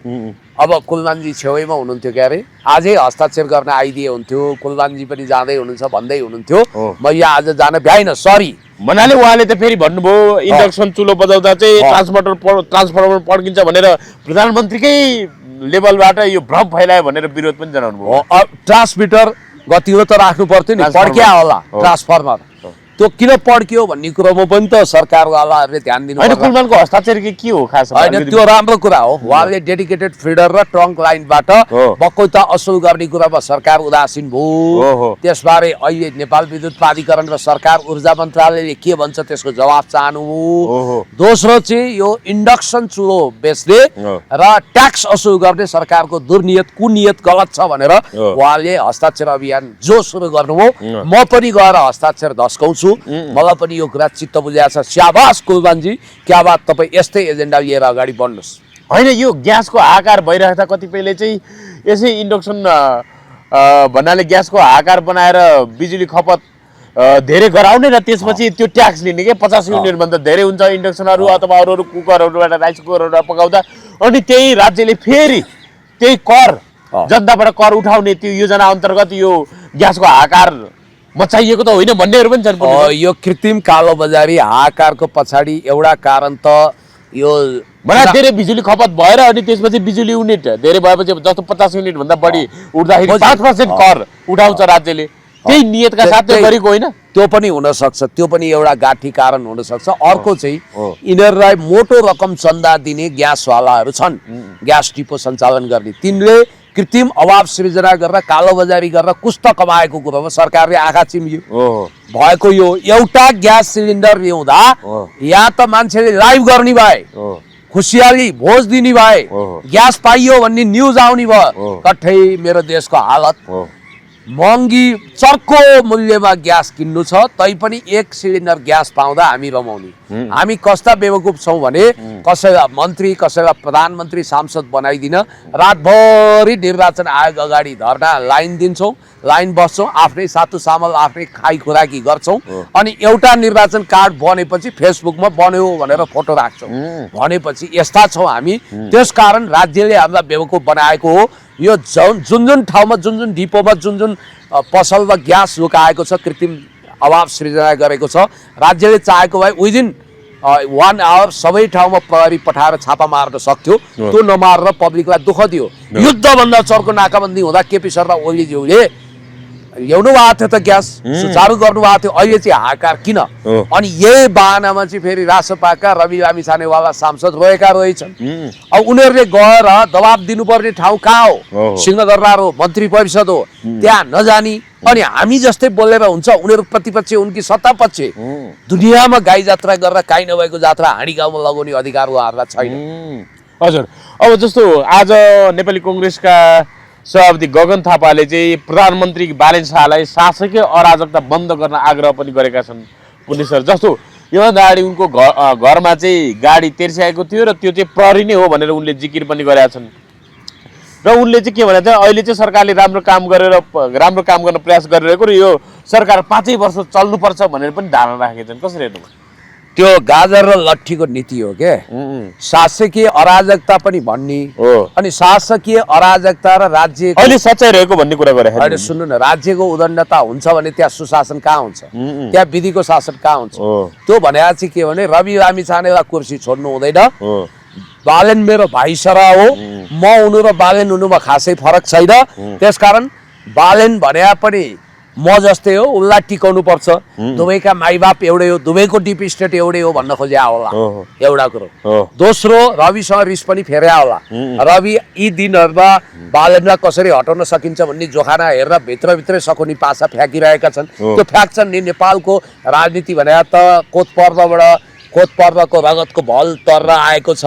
अब कुलमानजी छेउैमा हुनुहुन्थ्यो क्यारे, आजै हस्ताक्षर गर्न आइदिए हुन्थ्यो, कुलमानजी पनि जाँदै हुनुहुन्छ भन्दै हुनुहुन्थ्यो। म यहाँ आज जान भ्याइनँ, सरी भन्नाले उहाँले त फेरि भन्नुभयो इन्डक्सन चुलो बजाउँदा चाहिँ ट्रान्सफर्मर पड्किन्छ भनेर प्रधानमन्त्रीकै लेभलबाट यो भ्रम फैलायो भनेर विरोध पनि जनाउनु भयो। ट्रान्समिटर गतिलो त राख्नु पर्थ्यो नि, पड्क्या होला ट्रान्सफर्मर, त्यो किन पड्कियो भन्ने कुरोमा पनि त सरकारवालाहरूले ध्यान दिनु होइन। कुलमानको हस्ताक्षर के हो खास? होइन, त्यो राम्रो कुरा हो। उहाँले डेडिकेटेड फिडर र ट्रङ्क लाइनबाट बकौता असुल गर्ने कुरामा सरकार उदासीन भयो। त्यसबारे अहिले नेपाल विद्युत प्राधिकरण र सरकार ऊर्जा मन्त्रालयले के भन्छ त्यसको जवाब चाहनु। दोस्रो चाहिँ यो इन्डक्सन चुलो बेच्ने र ट्याक्स असुल गर्ने सरकारको दुर्नियत, कुनियत गलत छ भनेर उहाँले हस्ताक्षर अभियान जो सुरु गर्नुभयो। म पनि गएर हस्ताक्षर धस्काउँछु। मलाई पनि यो कुरा चित्त बुझाएको छ। स्याबास कुलमानजी, क्या बात, तपाईँ यस्तै एजेन्डा लिएर अगाडि बढ्नुहोस्। होइन, यो ग्यासको आकार भइरहेको छ। कतिपयले चाहिँ यसै इन्डक्सन भन्नाले ग्यासको आकार बनाएर बिजुली खपत धेरै गराउने र त्यसपछि त्यो ट्याक्स लिने के 50 युनिटभन्दा धेरै हुन्छ इन्डक्सनहरू अथवा अरू कुकरहरूबाट, राइस कुकरहरूबाट पकाउँदा। अनि त्यही राज्यले फेरि त्यही कर जनताबाट कर उठाउने त्यो योजना अन्तर्गत यो ग्यासको आकार मचाइएको त होइन भन्नेहरू पनि छन्। यो कृत्रिम कालोबजारी हाहाकारको पछाडि एउटा कारण त यो धेरै बिजुली खपत भएर अनि त्यसपछि बिजुली युनिट धेरै भएपछि जस्तो 50 युनिट भन्दा बढी उठ्दाखेरि 5% कर उठाउँछ राज्यले। त्यही नियतका साथ गरेको होइन? त्यो पनि हुन सक्छ, त्यो पनि एउटा गाठी कारण हुन सक्छ। अर्को चाहिँ यिनीहरूलाई मोटो रकम चन्दा दिने ग्यासवालाहरू छन्, ग्यास डिपो सञ्चालन गर्ने, तिनले कृत्रिम अभाव सृजना गरेर कालोबजारी गरेर कुछ त कमाएको कुरोमा सरकारले आँखा चिम्लियो। भएको यो एउटा ग्यास सिलिन्डर ल्याउँदा या त मान्छेले लाइभ गर्ने भए, खुसियाली भोज दिने भए, ग्यास पाइयो भन्ने न्युज आउने भयो। कठै मेरो देशको हालत महँगी चर्को मूल्यमा ग्यास किन्नु छ, तैपनि 1 सिलिन्डर ग्यास पाउँदा हामी रमाउने। हामी कस्ता बेवकुफ छौँ भने कसैलाई मन्त्री, कसैलाई प्रधानमन्त्री, सांसद बनाइदिन रातभरि निर्वाचन आयोग अगाडि धर्ना लाइन दिन्छौँ, लाइन बस्छौँ, आफ्नै सातु सामल आफ्नै खाइ खुराकी गर्छौँ। अनि एउटा निर्वाचन कार्ड बनेपछि फेसबुकमा बन्यो भनेर फोटो राख्छौँ। भनेपछि यस्ता छौँ हामी। त्यसकारण राज्यले हामीलाई बेवकुफ बनाएको हो। यो जुन जुन ठाउँमा जुन जुन डिपोमा जुन जुन पसलमा ग्यास लुकाएको छ, कृत्रिम अभाव सृजना गरेको छ, राज्यले चाहेको भए विदिन 1 आवर सबै ठाउँमा प्रहरी पठाएर छापा मार्न सक्थ्यो। त्यो नमारेर पब्लिकलाई दुःख दियो। युद्धभन्दा चर्को नाकाबन्दी हुँदा केपी शर्मा ओलीज्यूले ल्याउनु भएको थियो त ग्यास, सुचारू गर्नु भएको थियो। अहिले चाहिँ हाहाकार किन? अनि यही बाहनामा चाहिँ फेरि रासपाका रवि लामिछानेवाला सांसद रोएका रहेछन्। अब उनीहरूले गएर दबाब दिनुपर्ने ठाउँ कहाँ हो? सिंहदरबार हो, मन्त्री परिषद हो, त्यहाँ नजानी अनि हामी जस्तै बोलेर हुन्छ। उनीहरू प्रतिपक्ष, उनकी सत्ता पक्ष। दुनियाँमा गाई जात्रा गरेर काहीँ नभएको जात्रा हाँडी गाउँमा लगाउने अधिकार उहाँहरूलाई छैन। हजुर, अब जस्तो आज नेपाली कङ्ग्रेसका सभापति गगन थापाले चाहिँ प्रधानमन्त्री बालेन शाहलाई शासकीय अराजकता बन्द गर्न आग्रह पनि गरेका छन्। पुलिसहरू जस्तो योभन्दा अगाडि उनको घरमा चाहिँ गाडी तेर्स्याएको थियो र त्यो चाहिँ प्रहरी नै हो भनेर उनले जिकिर पनि गरेका छन्। र उनले चाहिँ के भनेको थियो, अहिले चाहिँ सरकारले राम्रो काम गर्न प्रयास गरिरहेको र यो सरकार 5 वर्ष चल्नुपर्छ भनेर पनि धारणा राखेका छन्। कसरी हेर्नु? त्यो गाजर र लट्ठीको नीति हो के? शासकीय अराजकता पनि भन्ने हो अनि शासकीय अराजकता र राज्य अहिले सच्चाइ रहेको भन्ने कुरा गरे। अहिले सुन्नु न, राज्यको उदण्डता हुन्छ भने त्यहाँ सुशासन कहाँ हुन्छ? त्यहाँ विधिको शासन कहाँ हुन्छ? त्यो भने चाहिँ के भने रवि लामिछानेलाई कुर्सी छोड्नु हुँदैन। बालेन मेरो भाइसरा हो, म हुनु र बालेन हुनुमा खासै फरक छैन। त्यसकारण बालेन भने पनि म जस्तै हो, उसलाई टिकाउनु पर्छ। दुवैका माइबाप एउटै हो, दुवैको डिप स्टेट एउटै हो भन्न खोज्या होला एउटा कुरो। दोस्रो, रविसँग रिस पनि फेर्या होला। रवि यी दिनहरूमा बालेनलाई कसरी हटाउन सकिन्छ भन्ने जोखाना हेरेर भित्रभित्रै सकुनी पासा फ्याँकिरहेका छन्। त्यो फ्याँक्छन् नि। नेपालको राजनीति भने त कोतपर्वको रगतको भल तरेर आएको छ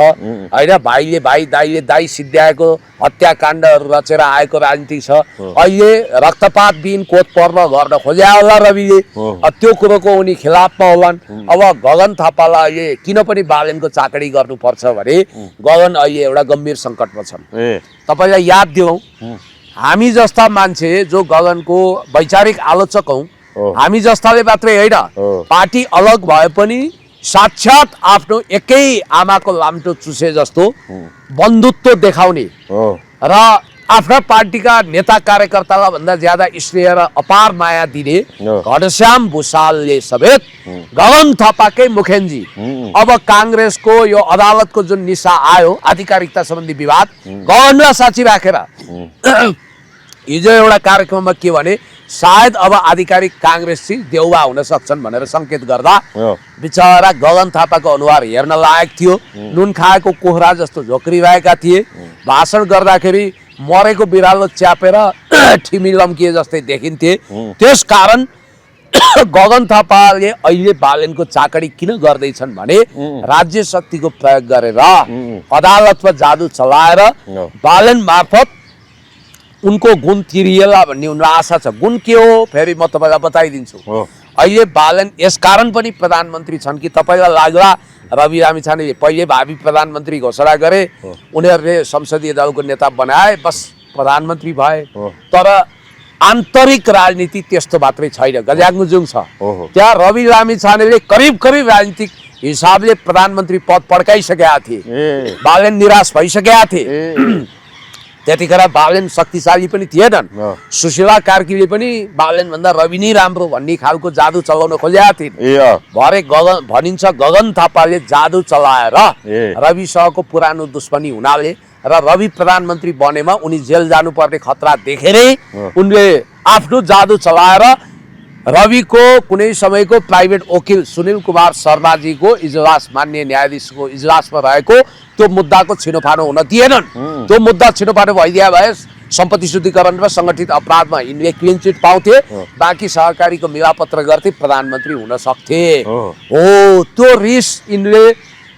होइन। भाइले भाइ, दाइले दाइ सिद्ध्याएको हत्याकाण्डहरू रचेर आएको राजनीति छ। अहिले रक्तपात बिन कोतपर्व गर्न खोज्या होला रविले। त्यो कुरोको उनी खिलाफमा होलान्। अब गगन थापालाई अहिले किन पनि बालेनको चाकडी गर्नुपर्छ भने गगन अहिले एउटा गम्भीर सङ्कटमा छन्। तपाईँलाई याद दिउँ, हामी जस्ता मान्छे जो गगनको वैचारिक आलोचक हौँ, हामी जस्ताले मात्रै होइन, पार्टी अलग भए पनि साक्षात आफ्नो एकै आमाको लाम्टो चुसे जस्तो बन्धुत्व देखाउने र आफ्ना पार्टीका नेता कार्यकर्तालाई भन्दा ज्यादा स्नेह र अपार माया दिने घनश्याम भुसालले समेत गगन थापाकै मुखेन्जी अब काङ्ग्रेसको यो अदालतको जुन निशा आयो आधिकारिकता सम्बन्धी विवाद, गगनलाई साक्षी राखेर हिजो एउटा कार्यक्रममा के भने सायद अब आधिकारिक काङ्ग्रेस चाहिँ देउवा हुन सक्छन् भनेर सङ्केत गर्दा बिचरा गगन थापाको अनुहार हेर्न लायक थियो। नुन खाएको कोहरा जस्तो झोक्रिरहेका थिए। भाषण गर्दाखेरि मरेको बिरालो च्यापेर ठिमी लम्किए जस्तै देखिन्थे। त्यसकारण गगन थापाले अहिले बालेनको चाकडी किन गर्दैछन् भने राज्य शक्तिको प्रयोग गरेर अदालतमा जादु चलाएर बालेन मार्फत उनको गुण तिरिएला भन्ने उनलाई आशा छ। गुण के हो फेरि म तपाईँलाई बताइदिन्छु। अहिले बालेन यसकारण पनि प्रधानमन्त्री छन् कि तपाईँलाई लाग्ला रवि लामिछानेले पहिले भावी प्रधानमन्त्री घोषणा गरे, उनीहरूले संसदीय दलको नेता बनाए, बस प्रधानमन्त्री भए। तर आन्तरिक राजनीति त्यस्तो मात्रै छैन, गज्याङमुजुङ छ। त्यहाँ रवि लामिछानेले करिब करिब राजनीतिक हिसाबले प्रधानमन्त्री पद पड्काइसकेका थिए। बालेन निराश भइसकेका थिए। त्यतिखेर बालेन शक्तिशाली पनि थिएनन्। सुशीला कार्कीले पनि बालेन भन्दा रवि नै राम्रो भन्ने खालको जादु चलाउन खोजेका थिइन्। भरे भनिन्छ गगन थापाले जादु चलाएर रविसँगको पुरानो दुश्मनी हुनाले र रवि प्रधानमन्त्री बनेमा उनी जेल जानुपर्ने खतरा देखेरै उनले आफ्नो जादु चलाएर रविको कुनै समयको प्राइभेट वकिल सुनिल कुमार शर्माजीको इजलास, मान्य न्यायाधीशको इजलासमा रहेको त्यो मुद्दाको छिनोफानो हुन दिएनन्। त्यो मुद्दा छिनोफानो भइदिए भए सम्पत्ति शुद्धिकरण र सङ्गठित अपराधमा यिनले क्लिन चिट पाउँथे, बाँकी सहकारीको मिलापत्र गर्थे, प्रधानमन्त्री हुन सक्थे। हो त्यो रिस यिनले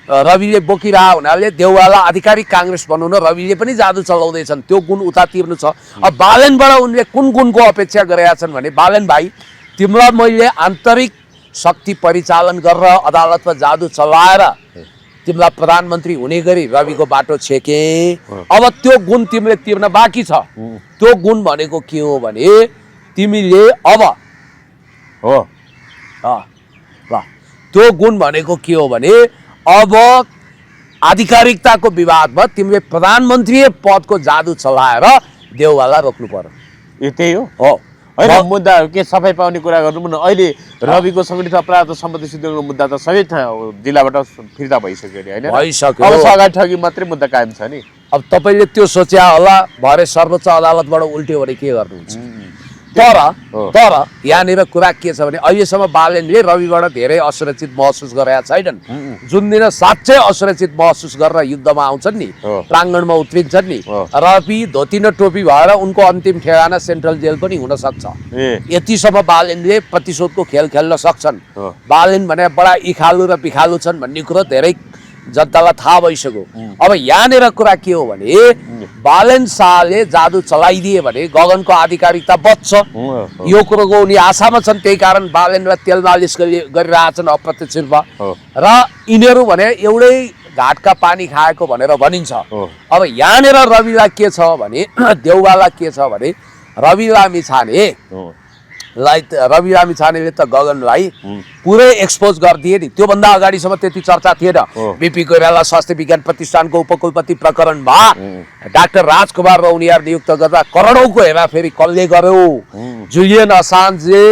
रविले बोकिरह हुनाले देउवाला आधिकारिक काङ्ग्रेस बनाउन रविले पनि जादु चलाउँदैछन्। त्यो गुण उता तिर्नु छ। अब बालेनबाट उनले कुन गुणको अपेक्षा गरेका छन् भने बालेन भाइ तिमीलाई मैले आन्तरिक शक्ति परिचालन गरेर अदालतमा जादु चलाएर तिमीलाई प्रधानमन्त्री हुने गरी रविको बाटो छेकेँ। अब त्यो गुण तिमीले तिर्न बाँकी छ। त्यो गुण भनेको के हो भने तिमीले अब त्यो गुण भनेको के हो भने अब आधिकारिकताको विवादमा तिमीले प्रधानमन्त्री पदको जादु चलाएर देउवालाई रोक्नु पर्यो। यो त्यही हो हो होइन मुद्दा के सफाइ पाउने कुरा गर्नु पनि अहिले रविको सङ्गठित अपराध सम्पत्ति सिद्धिको मुद्दा त सबै जिल्लाबाट फिर्ता भइसक्यो नि होइन भइसक्यो। अब सगाइ ठगी मात्रै मुद्दा कायम छ नि। अब तपाईँले त्यो सोच्या होला भरे सर्वोच्च अदालतबाट उल्ट्यो भने के गर्नुहुन्छ। तर यहाँनिर कुरा के छ भने अहिलेसम्म बालेनले रविबाट धेरै असुरक्षित महसुस गरेका छैनन्। जुन दिन साँच्चै असुरक्षित महसुस गरेर युद्धमा आउँछन् नि, प्राङ्गणमा उत्रिन्छन् नि, रवि धोती न टोपी भएर उनको अन्तिम ठेगाना सेन्ट्रल जेल पनि हुन सक्छ। यतिसम्म बालेनले प्रतिशोधको खेल खेल्न सक्छन्। बालेन भने बडा इखालु र पिखालु छन् भन्ने कुरो धेरै जनतालाई थाहा भइसक्यो। अब यहाँनिर कुरा के हो भने बालेन शाहले जादु चलाइदिए भने गगनको आधिकारिकता बच्छ, यो कुरोको उनी आशामा छन्। त्यही कारण बालेनलाई तेल मालिस गरिरहेछन् अप्रत्यक्ष रूपमा। र यिनीहरू भने एउटै घाटका पानी खाएको भनेर भनिन्छ। अब यहाँनिर रविलाई के छ भने देउवालाई के छ भने रवि लामिछानेले त गगनलाई पुरै एक्सपोज गरिदिए नि। त्योभन्दा अगाडिसम्म त्यति चर्चा थिएन। बिपी कोइराला स्वास्थ्य विज्ञान प्रतिष्ठानको उपकुलपति प्रकरणमा डाक्टर राजकुमार र उनीहरू नियुक्त गर्दा करोडौँको हेराफेरी कसले गर्यो। जुलियन असान्जले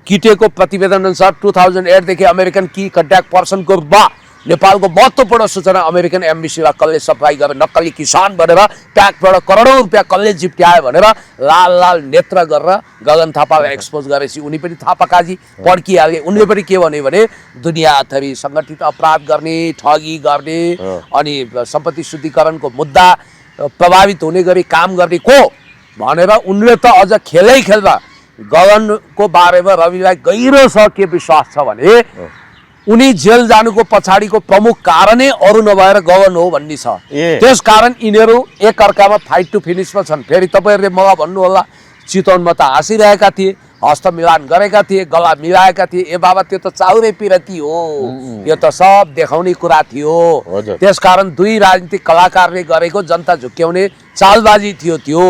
किटेको प्रतिवेदन अनुसार 2008 देखि अमेरिकन की कन्ट्याक्ट पर्सनको रूपमा नेपालको महत्त्वपूर्ण सूचना अमेरिकन एम्बेसीलाई कसले सप्लाई गरे, नक्कली किसान भनेर ट्याक्सबाट करोडौँ रुपियाँ कसले जिप्ट्यायो भनेर लाल लाल नेत्र गरेर गगन थापालाई एक्सपोज गरेपछि उनी पनि थापाकाजी पड्किहाले। उनले पनि के भन्यो भने दुनियाँभरि सङ्गठित अपराध गर्ने, ठगी गर्ने अनि सम्पत्ति शुद्धिकरणको मुद्दा प्रभावित हुने गरी काम गर्ने को भनेर उनले त अझ खेलै खेल्दा गगनको बारेमा रविलाई गहिरो छ के विश्वास छ भने उनी जेल जानुको पछाडिको प्रमुख कारणै अरू नभएर गगन हो भन्ने छ। त्यस कारण यिनीहरू एक अर्कामा फाइट टु फिनिसमा छन्। फेरि तपाईँहरूले मलाई भन्नु होला चितवनमा त हाँसिरहेका थिए, हस्त मिलान गरेका थिए, गला मिलाएका थिए, ए बाबा त्यो त चाउरे पिरती हो, यो त सब देखाउने कुरा थियो। त्यसकारण दुई राजनीतिक कलाकारले गरेको जनता झुक्क्याउने चालबाजी थियो त्यो।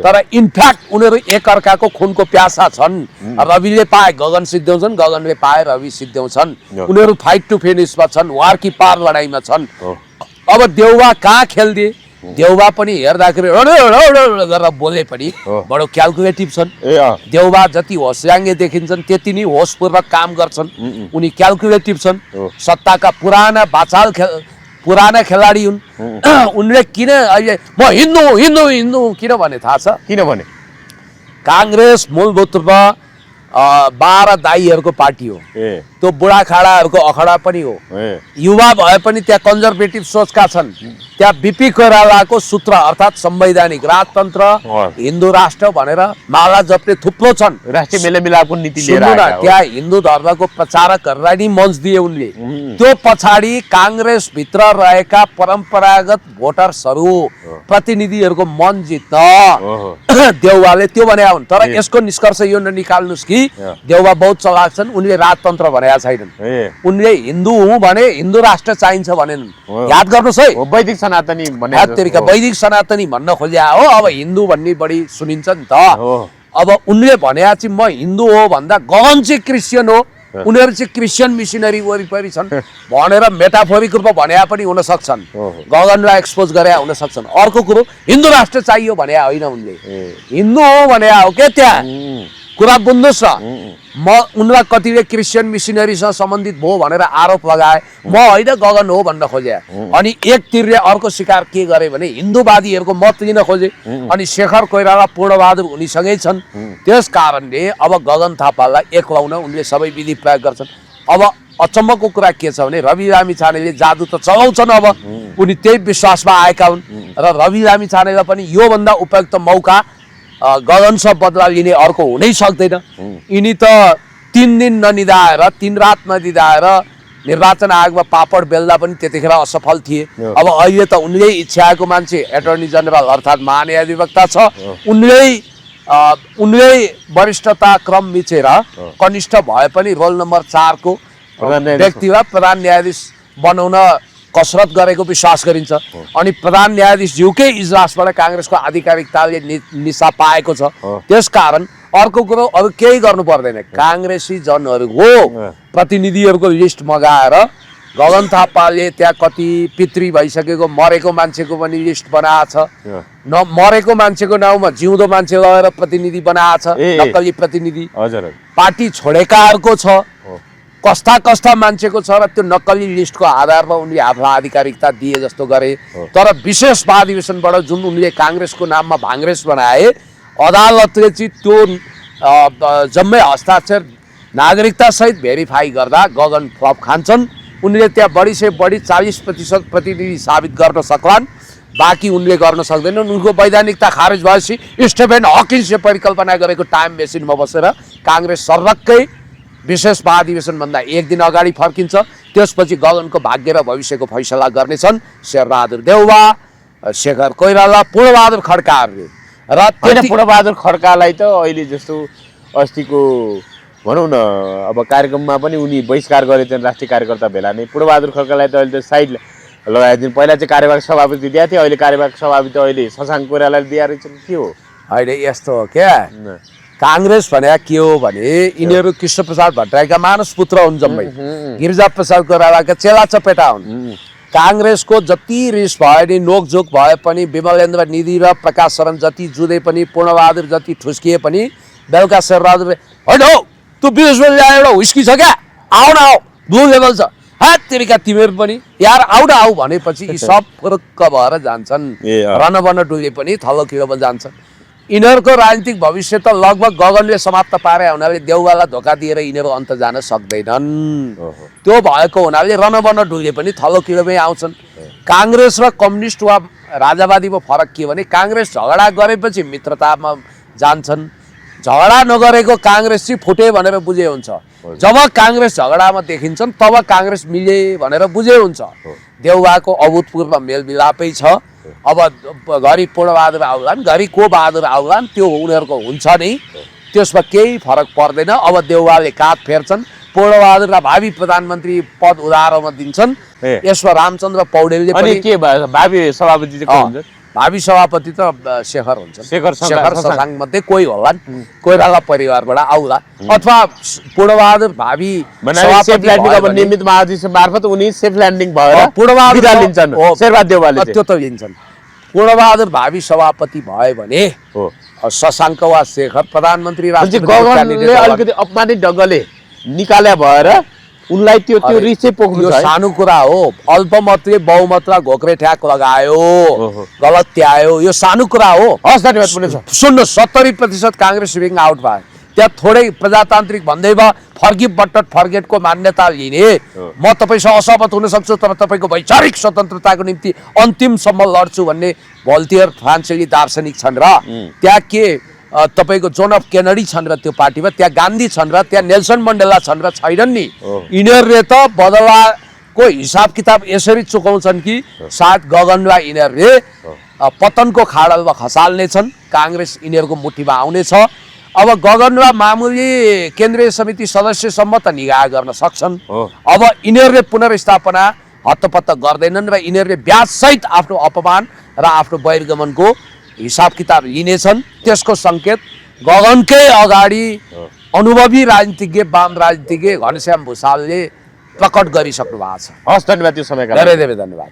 तर इनफ्याक्ट उनीहरू एक अर्काको खुनको प्यासा छन्। रविले पाए गगन सिद्ध्याउँछन्, गगनले पाए रवि सिद्ध्याउँछन्। उनीहरू फाइट टु फिनिसमा छन्, वार की पार लडाइँमा छन्। अब देउवा कहाँ खेल्दिए, देउवा पनि हेर्दाखेरि गरेर बोले पनि बडो क्यालकुलेटिभ छन्। देउवा जति होस्याङ्गे देखिन्छन् त्यति नै होसपूर्वक काम गर्छन्। उनी क्यालकुलेटिभ छन्, सत्ताका पुराना खेलाडी हुन्। उनले किन अहिले म हिन्दू किन भने थाहा छ? किन भने काङ्ग्रेस मूलभूत रूपमा 12 दाईहरूको पार्टी हो। त्यो बुढाखाडाहरूको अखडा पनि हो। युवा भए पनि त्यहाँ कन्जर्भेटिभ सोचका छन्। त्यहाँ बिपी कोइरालाको सूत्र अर्थात् संवैधानिक राजतन्त्र, हिन्दू राष्ट्र भनेर माला जप्ने थुप्रो छन्। राष्ट्रिय मेलमिलापको नीति लिएर त्यहाँ हिन्दू धर्मको प्रचारकहरूलाई नि मञ्च दिए उनले। त्यो पछाडि काङ्ग्रेस भित्र रहेका परम्परागत भोटर्सहरू प्रतिनिधिहरूको मन जित्न देउवाले त्यो भनेका हुन्। तर यसको निष्कर्ष यो ननिकाल्नुस् कि देउवा बहुत चलाक छन्। उनले राजतन्त्र भनेका छैनन्, उनले हिन्दू हुँ भने हिन्दू राष्ट्र चाहिन्छ भनेनन्। याद गर्नुहोस् है, वैदिक सनातनी वैदिक सनातनी भन्न खोज्या हो। अब हिन्दू भन्ने बढी सुनिन्छ नि त। अब उनले भने चाहिँ म हिन्दू हो भन्दा गगन चाहिँ क्रिस्चियन हो, उनीहरू चाहिँ क्रिस्चियन मिसनरी वरिपरि छन् भनेर मेटाफोरिक रूपमा भने पनि हुन सक्छन्। गगनलाई एक्सपोज गरे हुन सक्छन्। अर्को कुरो हिन्दू राष्ट्र चाहियो भने होइन, उनले हिन्दू हो भने हो के त्यहाँ कुरा बुझ्नुहोस् न। म उनलाई कतिले क्रिस्चियन मिसनरीसँग सम्बन्धित भयो भनेर आरोप लगाए, म होइन गगन हो भन्न खोजे। अनि एक तिरले अर्को शिकार के गरे भने हिन्दूवादीहरूको मत लिन खोजे। अनि शेखर कोइराला पूर्णबहादुर उनीसँगै छन्। त्यस कारणले अब गगन थापालाई एक्लाउन उनले सबै विधि प्रयोग गर्छन्। अब अचम्मको कुरा के छ भने रवि लामिछानेले जादु त चलाउँछन्। अब उनी त्यही विश्वासमा आएका हुन् र रवि लामिछानेलाई पनि योभन्दा उपयुक्त मौका गगनसँग बदला लिने अर्को हुनै सक्दैन। यिनी त 3 दिन ननिदाएर 3 रात ननिदाएर निर्वाचन आयोगमा पापड बेल्दा पनि त्यतिखेर असफल थिए। अब अहिले त उनले इच्छाएको मान्छे एटर्नी जनरल अर्थात् महान्यायाधिवक्ता छ। उनले वरिष्ठता क्रम मिचेर कनिष्ठ भए पनि रोल नम्बर 4 को व्यक्तिलाई प्रधान न्यायाधीश बनाउन कसरत गरेको विश्वास गरिन्छ। अनि प्रधान न्यायाधीश ज्यूकै इजलासबाट काङ्ग्रेसको आधिकारिकताले निशा पाएको छ। त्यसकारण अर्को कुरो अरू केही गर्नु पर्दैन। काङ्ग्रेसी जनहरूको प्रतिनिधिहरूको लिस्ट मगाएर गगन थापाले त्यहाँ कति पितृ भइसकेको मरेको मान्छेको पनि लिस्ट बनाएको छ। मरेको मान्छेको नाउँमा जिउँदो मान्छे लगेर प्रतिनिधि बनाएको छ, नक्कली प्रतिनिधि। हजुर पार्टी छोडेकाहरूको छ, कस्ता कस्ता मान्छेको छ र त्यो नक्कली लिस्टको आधारमा उनले आफूलाई आधिकारिकता दिए जस्तो गरे। तर विशेष महाधिवेशनबाट जुन उनले काङ्ग्रेसको नाममा भाङ्ग्रेस बनाए, अदालतले चाहिँ त्यो जम्मै हस्ताक्षर नागरिकता सहित भेरिफाई गर्दा गगन फ्लप खान्छन्। उनले त्यहाँ बढी से बढी 40% प्रतिनिधि साबित गर्न सक्लान्, बाँकी उनले गर्न सक्दैनन्। उनको वैधानिकता खारेज भएपछि स्टेफेन हकिन्सले परिकल्पना गरेको टाइम मेसिनमा बसेर काङ्ग्रेस सर्वक्कै विशेष महाधिवेशनभन्दा एक दिन अगाडि फर्किन्छ। त्यसपछि गगनको भाग्य र भविष्यको फैसला गर्नेछन् शेरबहादुर देउवा, शेखर कोइराला, पूर्णबहादुर खड्काहरूले। र पूर्णबहादुर खड्कालाई त अहिले जस्तो अस्तिको भनौँ न अब कार्यक्रममा पनि उनी बहिष्कार गरेछन् राष्ट्रिय कार्यकर्ता भेला नै। पूर्णबहादुर खड्कालाई त अहिले त साइड लगाइदिनु। पहिला चाहिँ कार्यवाहक सभापति दिएको थियो, अहिले कार्यवाहक सभापति अहिले शशाङ्क कोइरालाले दिएर रहेछन्। के हो अहिले यस्तो हो क्या, काङ्ग्रेस भने के हो भने यिनीहरू कृष्णप्रसाद भट्टराईका मानस पुत्र हुन्, जम्मै गिरिजा प्रसाद कोइरालाका चेला चपेटा हुन्। काङ्ग्रेसको जति रिस भए नि नोकझोक भए पनि, विमलेन्द्र निधि र प्रकाश शरण जति जुधे पनि, पूर्णबहादुर जति ठुस्किए पनि, बेलुका शेरबहादुरले होइन हौ तँ 20 बजी ल्याएर एउटा हुस्की छ क्या, आऊ न आऊ, ब्लू लेभल छ, हात तिमीका तिमीहरू पनि यार आऊ न आऊ भनेपछि यी सब फुरुक्क भएर जान्छन्। रनबन डुले पनि थलो किलोमा जान्छन्। यिनीहरूको राजनीतिक भविष्य त लगभग गगनले समाप्त पारे हुनाले देउवालाई धोका दिएर यिनीहरू अन्त जान सक्दैनन्। त्यो भएको हुनाले रनबन डुले पनि थलो किलोमै आउँछन्। काङ्ग्रेस र कम्युनिस्ट वा राजावादीमा फरक के भने काङ्ग्रेस झगडा गरेपछि मित्रतामा जान्छन्, झगडा नगरेको काङ्ग्रेस चाहिँ फुटे भनेर बुझे हुन्छ। जब काङ्ग्रेस झगडामा देखिन्छन् तब काङ्ग्रेस मिले भनेर बुझे हुन्छ। देउवाको अभूतपूर्व मेलमिलापै छ। अब घरि पूर्णबहादुर आउलान्, घरि को बहादुर आउलान्, त्यो उनीहरूको हुन्छ नै, त्यसमा केही फरक पर्दैन। अब देउवाले काँध फेर्छन्, पूर्णबहादुरलाई भावी प्रधानमन्त्री पद उधारोमा दिन्छन्। यसमा रामचन्द्र पौडेलले पनि के भावी सभापति चाहिँ को हुन्छ? भावी सभापति त शेखर हुन्छ, शेखर शशाङ्क मध्ये कोही होलान्, कोइराला परिवारबाट आउला, अथवा पूर्णबहादुर भावी नियमित महाधिवेशन मार्फत उनी सेफ ल्यान्डिङ भएर पूर्णबहादुर लिन्छन्। शेरबहादुर देउवाले त्यो त लिन्छन्। पूर्णबहादुर भावी सभापति भयो भने शशाङ्क वा शेखर प्रधानमन्त्री गगनले अलिकति अपमानित ढङ्गले निकाले भएर उनलाई त्यो रिसै पोख्नु छ। सानो कुरा हो, अल्पमतले बहुमतलाई घोक्रे ठ्याक लगायो, गलत त्यायो, यो सानो कुरा हो। सुन्नु, 70% काङ्ग्रेस स्विङ आउट भयो। त्यहाँ थोरै प्रजातान्त्रिक भन्दै भयो, फर्गिभ बट फर्गेटको मान्यता लिने, म तपाईँसँग असहमत हुन सक्छु तर तपाईँको वैचारिक स्वतन्त्रताको निम्ति अन्तिमसम्म लड्छु भन्ने भोल्टियर फ्रान्सेली दार्शनिक छन्। र त्यहाँ के तपाईँको जोन अफ केनेडी छन् र त्यो पार्टीमा, त्यहाँ गान्धी छन् र त्यहाँ नेल्सन मण्डेला छन् र छैनन् नि। यिनीहरूले त बदलाको हिसाब किताब यसरी चुकाउँछन् कि सायद गगनलाई यिनीहरूले पतनको खाडलमा खसाल्नेछन्, काङ्ग्रेस यिनीहरूको मुठीमा आउनेछ। अब गगनलाई मामुली केन्द्रीय समिति सदस्यसम्म त निगाह गर्न सक्छन्। अब यिनीहरूले पुनर्स्थापना हत्तपत्त गर्दैनन् र यिनीहरूले ब्याजसहित आफ्नो अपमान र आफ्नो बहिर्गमनको हिसाब किताब लिनेछन्। त्यसको सङ्केत गगनकै अगाडि अनुभवी राजनीतिज्ञ वाम राजनीतिज्ञ घनश्याम भुसालले प्रकट गरिसक्नु भएको छ। हस्, धन्यवाद। त्यो समयका धेरै धेरै धन्यवाद।